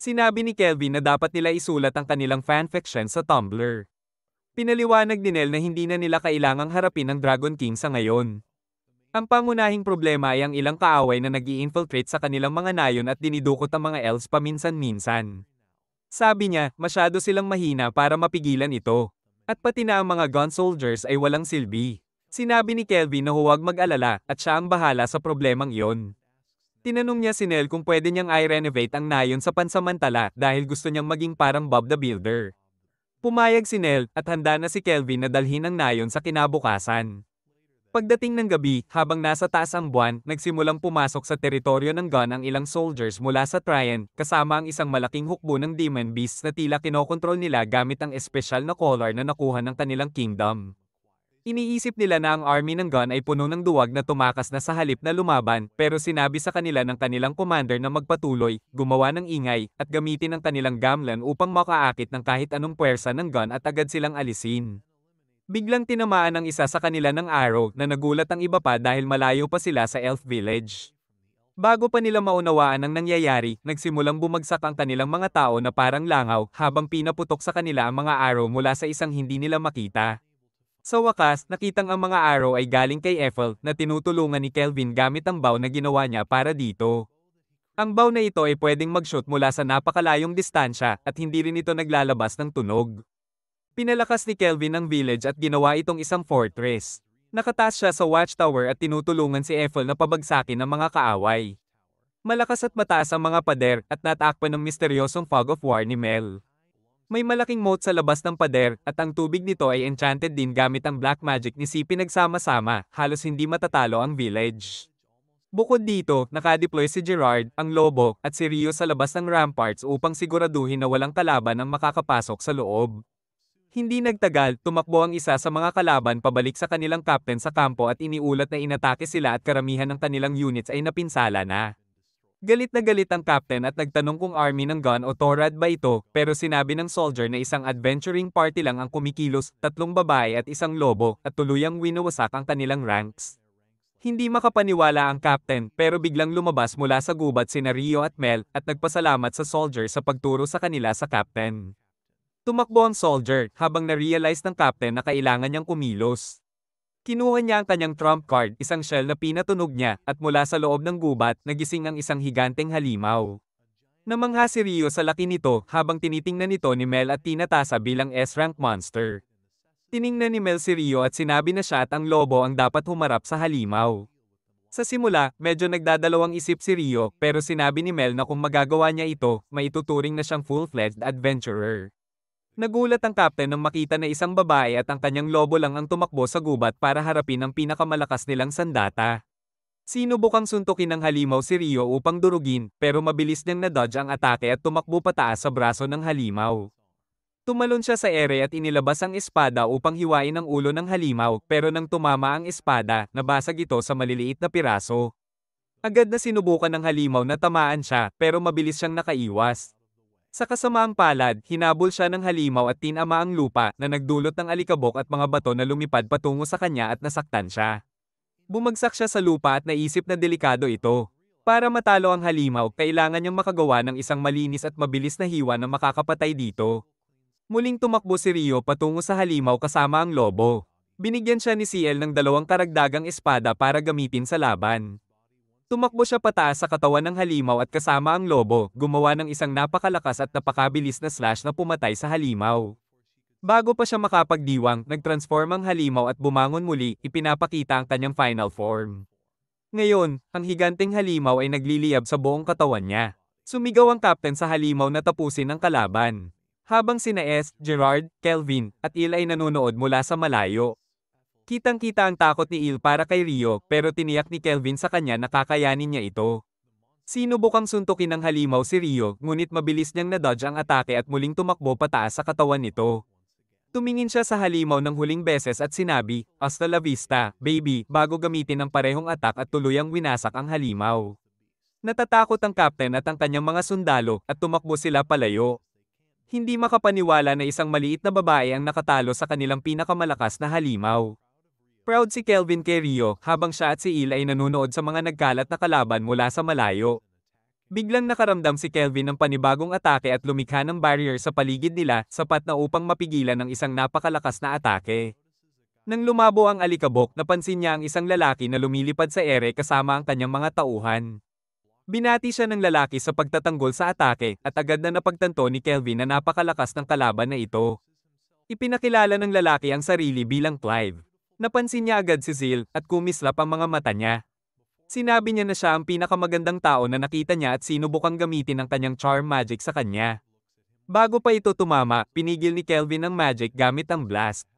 Sinabi ni Kelvin na dapat nila isulat ang kanilang fanfiction sa Tumblr. Pinaliwanag ni Nell na hindi na nila kailangang harapin ang Dragon King sa ngayon. Ang pangunahing problema ay ang ilang kaaway na nag-i-infiltrate sa kanilang mga nayon at dinidukot ang mga elves paminsan-minsan. Sabi niya, masyado silang mahina para mapigilan ito. At pati na ang mga gun soldiers ay walang silbi. Sinabi ni Kelvin na huwag mag-alala at siya ang bahala sa problemang iyon. Tinanong niya si Nell kung pwede niyang i-renovate ang nayon sa pansamantala dahil gusto niyang maging parang Bob the Builder. Pumayag si Nell at handa na si Kelvin na dalhin ang nayon sa kinabukasan. Pagdating ng gabi, habang nasa taas ang buwan, nagsimulang pumasok sa teritoryo ng Gun ang ilang soldiers mula sa Trient, kasama ang isang malaking hukbo ng demon beasts na tila kinokontrol nila gamit ang espesyal na collar na nakuha ng kanilang kingdom. Iniisip nila na ang army ng Gun ay puno ng duwag na tumakas na sa halip na lumaban, pero sinabi sa kanila ng kanilang commander na magpatuloy, gumawa ng ingay, at gamitin ang kanilang gamlan upang makaakit ng kahit anong puwersa ng Gun at agad silang alisin. Biglang tinamaan ang isa sa kanila ng arrow na nagulat ang iba pa dahil malayo pa sila sa elf village. Bago pa nila maunawaan ang nangyayari, nagsimulang bumagsak ang kanilang mga tao na parang langaw habang pinaputok sa kanila ang mga arrow mula sa isang hindi nila makita. Sa wakas, nakitang ang mga arrow ay galing kay Ethel na tinutulungan ni Kelvin gamit ang bow na ginawa niya para dito. Ang bow na ito ay pwedeng mag-shoot mula sa napakalayong distansya at hindi rin ito naglalabas ng tunog. Pinalakas ni Kelvin ang village at ginawa itong isang fortress. Nakataas siya sa watchtower at tinutulungan si Ethel na pabagsakin ang mga kaaway. Malakas at mataas ang mga pader at natakpan ng misteryosong fog of war ni Mel. May malaking moat sa labas ng pader at ang tubig nito ay enchanted din gamit ang black magic ni Si pinagsama-sama, halos hindi matatalo ang village. Bukod dito, nakadeploy si Gerard, ang lobo, at si Rio sa labas ng ramparts upang siguraduhin na walang kalaban ang makakapasok sa loob. Hindi nagtagal, tumakbo ang isa sa mga kalaban pabalik sa kanilang captain sa kampo at iniulat na inatake sila at karamihan ng kanilang units ay napinsala na. Galit na galit ang captain at nagtanong kung army ng gun o Torad ba ito, pero sinabi ng soldier na isang adventuring party lang ang kumikilos, 3 babae at isang lobo, at tuluyang winawasak ang kanilang ranks. Hindi makapaniwala ang captain, pero biglang lumabas mula sa gubat sina Rio at Mel, at nagpasalamat sa soldier sa pagturo sa kanila sa captain. Tumakbo ang soldier, habang na-realize ng captain na kailangan niyang kumilos. Kinuha niya ang kanyang trump card, isang shell na pinatunog niya, at mula sa loob ng gubat, nagising ang isang higanteng halimaw. Namangha si Rio sa laki nito, habang tinitingnan nito ni Mel at tinatasa bilang S-rank monster. Tiningnan ni Mel si Rio at sinabi na siya at ang lobo ang dapat humarap sa halimaw. Sa simula, medyo nagdadalawang isip si Rio, pero sinabi ni Mel na kung magagawa niya ito, maituturing na siyang full-fledged adventurer. Nagulat ang captain nang makita na isang babae at ang kanyang lobo lang ang tumakbo sa gubat para harapin ang pinakamalakas nilang sandata. Sinubukang suntukin ng halimaw si Rio upang durugin, pero mabilis niyang na-dodge ang atake at tumakbo pataas sa braso ng halimaw. Tumalon siya sa ere at inilabas ang espada upang hiwain ang ulo ng halimaw, pero nang tumama ang espada, nabasag ito sa maliliit na piraso. Agad na sinubukan ng halimaw na tamaan siya, pero mabilis siyang nakaiwas. Sa kasamaang palad, hinabol siya ng halimaw at tinama ang lupa na nagdulot ng alikabok at mga bato na lumipad patungo sa kanya at nasaktan siya. Bumagsak siya sa lupa at naisip na delikado ito. Para matalo ang halimaw, kailangan niyang makagawa ng isang malinis at mabilis na hiwa na makakapatay dito. Muling tumakbo si Rio patungo sa halimaw kasama ang lobo. Binigyan siya ni CL ng 2 karagdagang espada para gamitin sa laban. Tumakbo siya pataas sa katawan ng halimaw at kasama ang lobo, gumawa ng isang napakalakas at napakabilis na slash na pumatay sa halimaw. Bago pa siya makapagdiwang, nagtransform ang halimaw at bumangon muli, ipinapakita ang kanyang final form. Ngayon, ang higanteng halimaw ay nagliliyab sa buong katawan niya. Sumigaw ang captain sa halimaw na tapusin ang kalaban. Habang sina S, Gerard, Kelvin, at Il ay nanonood mula sa malayo. Kitang-kita ang takot ni Il para kay Rio, pero tiniyak ni Kelvin sa kanya na kakayanin niya ito. Sinubukang suntukin ng halimaw si Rio, ngunit mabilis niyang na-dodge ang atake at muling tumakbo pataas sa katawan nito. Tumingin siya sa halimaw ng huling beses at sinabi, "Hasta la vista, baby," bago gamitin ang parehong atak at tuluyang winasak ang halimaw. Natatakot ang captain at ang kanyang mga sundalo, at tumakbo sila palayo. Hindi makapaniwala na isang maliit na babae ang nakatalo sa kanilang pinakamalakas na halimaw. Proud si Kelvin kay Rio, habang siya at si Il ay nanunood sa mga nagkalat na kalaban mula sa malayo. Biglang nakaramdam si Kelvin ng panibagong atake at lumikha ng barrier sa paligid nila, sapat na upang mapigilan ang isang napakalakas na atake. Nang lumabo ang alikabok, napansin niya ang isang lalaki na lumilipad sa ere kasama ang kanyang mga tauhan. Binati siya ng lalaki sa pagtatanggol sa atake, at agad na napagtanto ni Kelvin na napakalakas ng kalaban na ito. Ipinakilala ng lalaki ang sarili bilang Clive. Napansin niya agad si Zil, at kumislap ang mga mata niya. Sinabi niya na siya ang pinakamagandang tao na nakita niya at sinubukang gamitin ang kanyang charm magic sa kanya. Bago pa ito tumama, pinigil ni Kelvin ang magic gamit ang blast,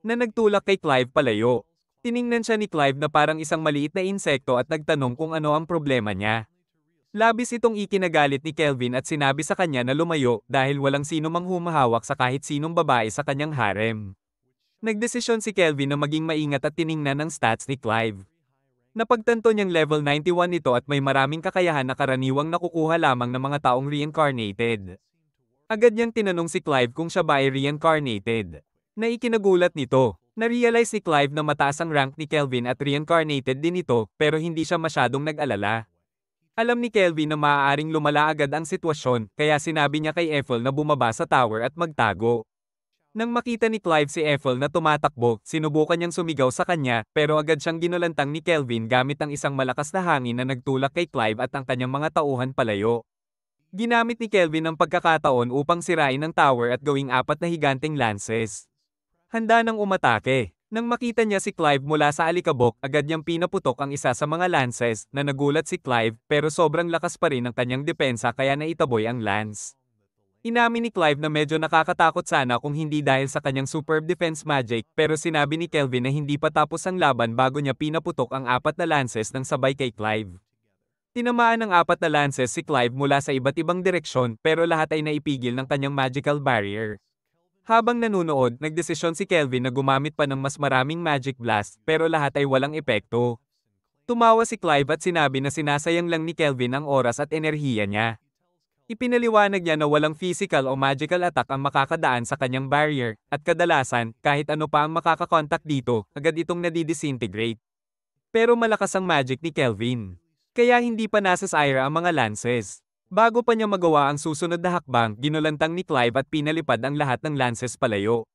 na nagtulak kay Clive palayo. Tiningnan siya ni Clive na parang isang maliit na insekto at nagtanong kung ano ang problema niya. Labis itong ikinagalit ni Kelvin at sinabi sa kanya na lumayo dahil walang sino mang humahawak sa kahit sinong babae sa kanyang harem. Nagdesisyon si Kelvin na maging maingat at tiningnan ang stats ni Clive. Napagtanto niyang level 91 ito at may maraming kakayahan na karaniwang nakukuha lamang ng mga taong reincarnated. Agad niyang tinanong si Clive kung siya ba ay reincarnated. Naikinagulat nito. Na-realize ni Clive na mataas ang rank ni Kelvin at reincarnated din ito, pero hindi siya masyadong nag-alala. Alam ni Kelvin na maaaring lumala agad ang sitwasyon, kaya sinabi niya kay Ethel na bumaba sa tower at magtago. Nang makita ni Clive si Ethel na tumatakbo, sinubukan niyang sumigaw sa kanya, pero agad siyang ginulantang ni Kelvin gamit ang isang malakas na hangin na nagtulak kay Clive at ang kanyang mga tauhan palayo. Ginamit ni Kelvin ang pagkakataon upang sirain ang tower at gawing 4 na higanteng lances. Handa nang umatake. Nang makita niya si Clive mula sa alikabok, agad niyang pinaputok ang isa sa mga lances, na nagulat si Clive, pero sobrang lakas pa rin ng kanyang depensa kaya naitaboy ang lance. Inamin ni Clive na medyo nakakatakot sana kung hindi dahil sa kanyang superb defense magic, pero sinabi ni Kelvin na hindi pa tapos ang laban bago niya pinaputok ang 4 na lances ng sabay kay Clive. Tinamaan ng 4 na lances si Clive mula sa iba't ibang direksyon, pero lahat ay naipigil ng kanyang magical barrier. Habang nanunood, nagdesisyon si Kelvin na gumamit pa ng mas maraming magic blast, pero lahat ay walang epekto. Tumawa si Clive at sinabi na sinasayang lang ni Kelvin ang oras at enerhiya niya. Ipinaliwanag niya na walang physical o magical attack ang makakadaan sa kanyang barrier, at kadalasan, kahit ano pa ang makakakontak dito, agad itong nadidisintegrate. Pero malakas ang magic ni Kelvin. Kaya hindi pa nasa Syra ang mga lances. Bago pa niya magawa ang susunod na hakbang, ginulantang ni Clive at pinalipad ang lahat ng lances palayo.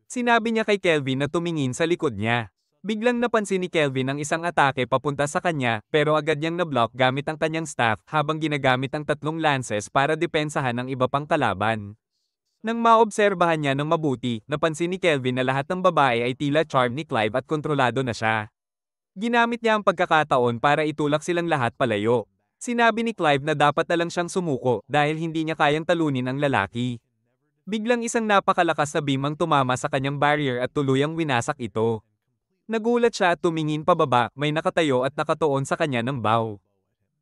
Sinabi niya kay Kelvin na tumingin sa likod niya. Biglang napansin ni Kelvin ang isang atake papunta sa kanya, pero agad niyang na-block gamit ang kanyang staff habang ginagamit ang tatlong lances para depensahan ang iba pang kalaban. Nang maobserbahan niya ng mabuti, napansin ni Kelvin na lahat ng babae ay tila charm ni Clive at kontrolado na siya. Ginamit niya ang pagkakataon para itulak silang lahat palayo. Sinabi ni Clive na dapat na lang siyang sumuko dahil hindi niya kayang talunin ang lalaki. Biglang isang napakalakas na beam ang tumama sa kanyang barrier at tuluyang winasak ito. Nagulat siya at tumingin pababa, may nakatayo at nakatuon sa kanya ng bow.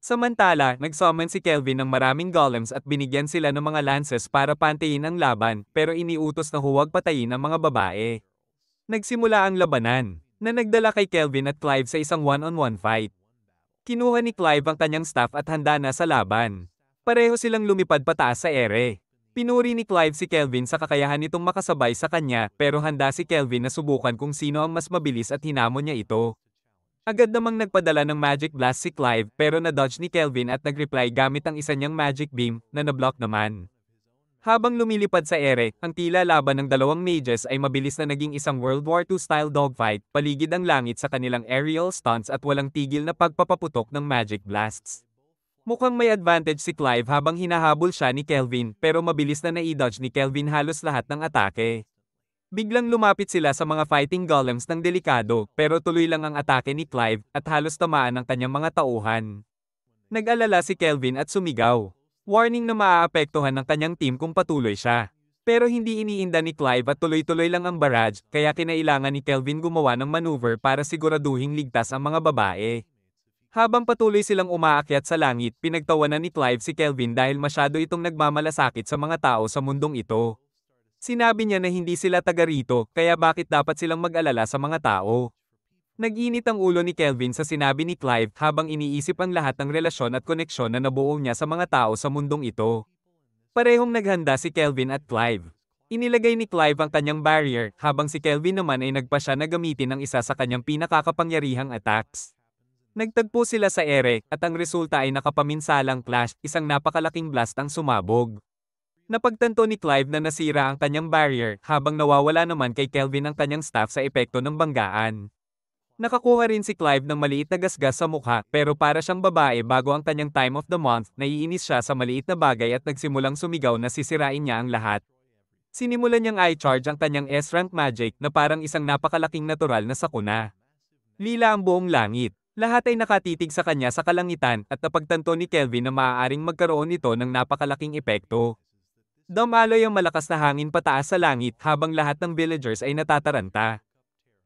Samantala, nag-summon si Kelvin ng maraming golems at binigyan sila ng mga lances para pantayin ang laban, pero iniutos na huwag patayin ang mga babae. Nagsimula ang labanan, na nagdala kay Kelvin at Clive sa isang one-on-one fight. Kinuha ni Clive ang kanyang staff at handa na sa laban. Pareho silang lumipad pataas sa ere. Pinuri ni Clive si Kelvin sa kakayahan nitong makasabay sa kanya, pero handa si Kelvin na subukan kung sino ang mas mabilis at hinamon niya ito. Agad namang nagpadala ng magic blast si Clive, pero na-dodge ni Kelvin at nag-reply gamit ang isa niyang magic beam, na na-block naman. Habang lumilipad sa ere, ang tila laban ng dalawang mages ay mabilis na naging isang World War II style dogfight, paligid ang langit sa kanilang aerial stunts at walang tigil na pagpapaputok ng magic blasts. Mukhang may advantage si Clive habang hinahabol siya ni Kelvin, pero mabilis na nai-dodge ni Kelvin halos lahat ng atake. Biglang lumapit sila sa mga fighting golems ng delikado, pero tuloy lang ang atake ni Clive at halos tamaan ang kanyang mga tauhan. Nag-alala si Kelvin at sumigaw. Warning na maaapektuhan ng kanyang team kung patuloy siya. Pero hindi iniinda ni Clive at tuloy-tuloy lang ang barrage, kaya kinailangan ni Kelvin gumawa ng maneuver para siguraduhing ligtas ang mga babae. Habang patuloy silang umaakyat sa langit, pinagtawanan ni Clive si Kelvin dahil masyado itong nagmamalasakit sa mga tao sa mundong ito. Sinabi niya na hindi sila taga rito, kaya bakit dapat silang mag-alala sa mga tao. Nag-init ang ulo ni Kelvin sa sinabi ni Clive habang iniisip ang lahat ng relasyon at koneksyon na nabuo niya sa mga tao sa mundong ito. Parehong naghanda si Kelvin at Clive. Inilagay ni Clive ang kanyang barrier, habang si Kelvin naman ay nagpasya na gamitin ang isa sa kanyang pinakakapangyarihang attacks. Nagtagpo sila sa ere, at ang resulta ay nakapaminsalang clash, isang napakalaking blast ang sumabog. Napagtanto ni Clive na nasira ang kanyang barrier, habang nawawala naman kay Kelvin ang kanyang staff sa epekto ng banggaan. Nakakuha rin si Clive ng maliit na gasgas sa mukha, pero para siyang babae bago ang kanyang time of the month, naiinis siya sa maliit na bagay at nagsimulang sumigaw na sisirain niya ang lahat. Sinimulan niyang i-charge ang kanyang S-rank magic na parang isang napakalaking natural na sakuna. Lila ang buong langit. Lahat ay nakatitig sa kanya sa kalangitan at napagtanto ni Kelvin na maaaring magkaroon nito ng napakalaking epekto. Dumaloy ang malakas na hangin pataas sa langit habang lahat ng villagers ay natataranta.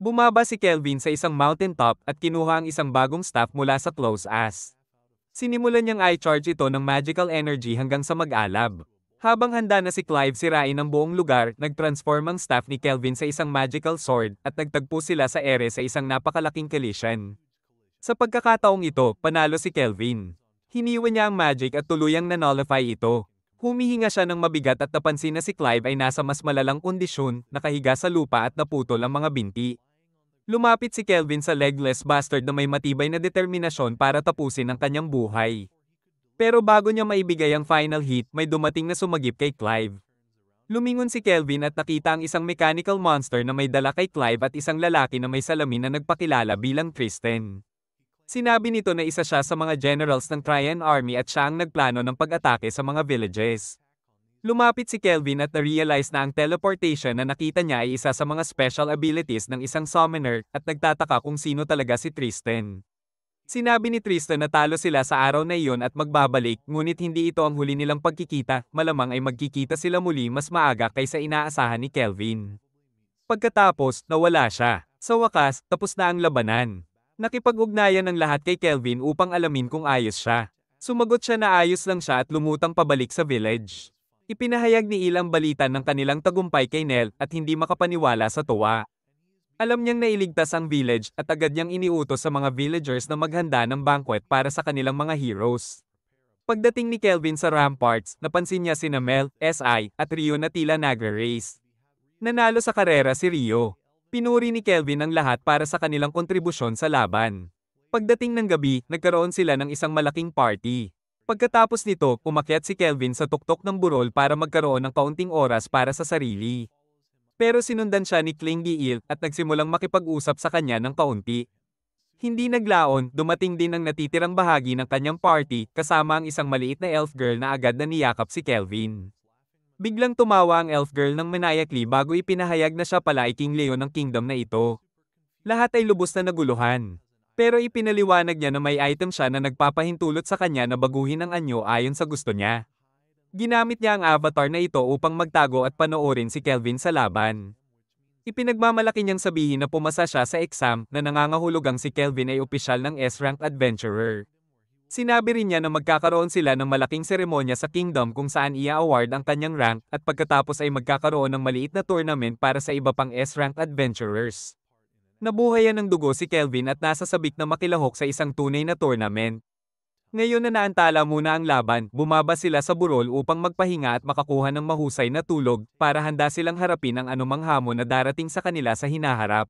Bumaba si Kelvin sa isang mountaintop at kinuha ang isang bagong staff mula sa close as. Sinimulan niyang i-charge ito ng magical energy hanggang sa mag-alab. Habang handa na si Clive sirain ang buong lugar, nag-transform ang staff ni Kelvin sa isang magical sword at nagtagpo sila sa ere sa isang napakalaking collision. Sa pagkakataong ito, panalo si Kelvin. Hiniwa niya ang magic at tuluyang na-nullify ito. Humihinga siya ng mabigat at napansin na si Clive ay nasa mas malalang kondisyon, nakahiga sa lupa at naputol ang mga binti. Lumapit si Kelvin sa legless bastard na may matibay na determinasyon para tapusin ang kanyang buhay. Pero bago niya maibigay ang final hit, may dumating na sumagip kay Clive. Lumingon si Kelvin at nakita ang isang mechanical monster na may dala kay Clive at isang lalaki na may salamin na nagpakilala bilang Tristan. Sinabi nito na isa siya sa mga generals ng Traian Army at siya ang nagplano ng pag-atake sa mga villages. Lumapit si Kelvin at na-realize na ang teleportation na nakita niya ay isa sa mga special abilities ng isang summoner at nagtataka kung sino talaga si Tristan. Sinabi ni Tristan na talo sila sa araw na iyon at magbabalik, ngunit hindi ito ang huli nilang pagkikita, malamang ay magkikita sila muli mas maaga kaysa inaasahan ni Kelvin. Pagkatapos, nawala siya. Sa wakas, tapos na ang labanan. Nakipag-ugnayan ng lahat kay Kelvin upang alamin kung ayos siya. Sumagot siya na ayos lang siya at lumutang pabalik sa village. Ipinahayag ni ilang balita ng kanilang tagumpay kay Nell at hindi makapaniwala sa tuwa. Alam niyang nailigtas ang village at agad niyang iniutos sa mga villagers na maghanda ng banquet para sa kanilang mga heroes. Pagdating ni Kelvin sa ramparts, napansin niya sina Mel, SI, at Rio na tila nagre-race. Nanalo sa karera si Rio. Pinuri ni Kelvin ang lahat para sa kanilang kontribusyon sa laban. Pagdating ng gabi, nagkaroon sila ng isang malaking party. Pagkatapos nito, umakyat si Kelvin sa tuktok ng burol para magkaroon ng kaunting oras para sa sarili. Pero sinundan siya ni Kling-Giil at nagsimulang makipag-usap sa kanya ng kaunti. Hindi naglaon, dumating din ang natitirang bahagi ng kanyang party kasama ang isang maliit na elf girl na agad na niyakap si Kelvin. Biglang tumawa ang elf girl ng maniacally bago ipinahayag na siya pala ay King Leon ng kingdom na ito. Lahat ay lubos na naguluhan. Pero ipinaliwanag niya na may item siya na nagpapahintulot sa kanya na baguhin ang anyo ayon sa gusto niya. Ginamit niya ang avatar na ito upang magtago at panoorin si Kelvin sa laban. Ipinagmamalaki niyang sabihin na pumasa siya sa exam na nangangahulugang si Kelvin ay opisyal ng S-rank adventurer. Sinabi rin niya na magkakaroon sila ng malaking seremonya sa kingdom kung saan ia-award ang kanyang rank at pagkatapos ay magkakaroon ng maliit na tournament para sa iba pang S-rank adventurers. Nabuhayan ng dugo si Kelvin at nasa sabik na makilahok sa isang tunay na tournament. Ngayon na naantala muna ang laban, bumaba sila sa burol upang magpahinga at makakuha ng mahusay na tulog para handa silang harapin ang anumang hamon na darating sa kanila sa hinaharap.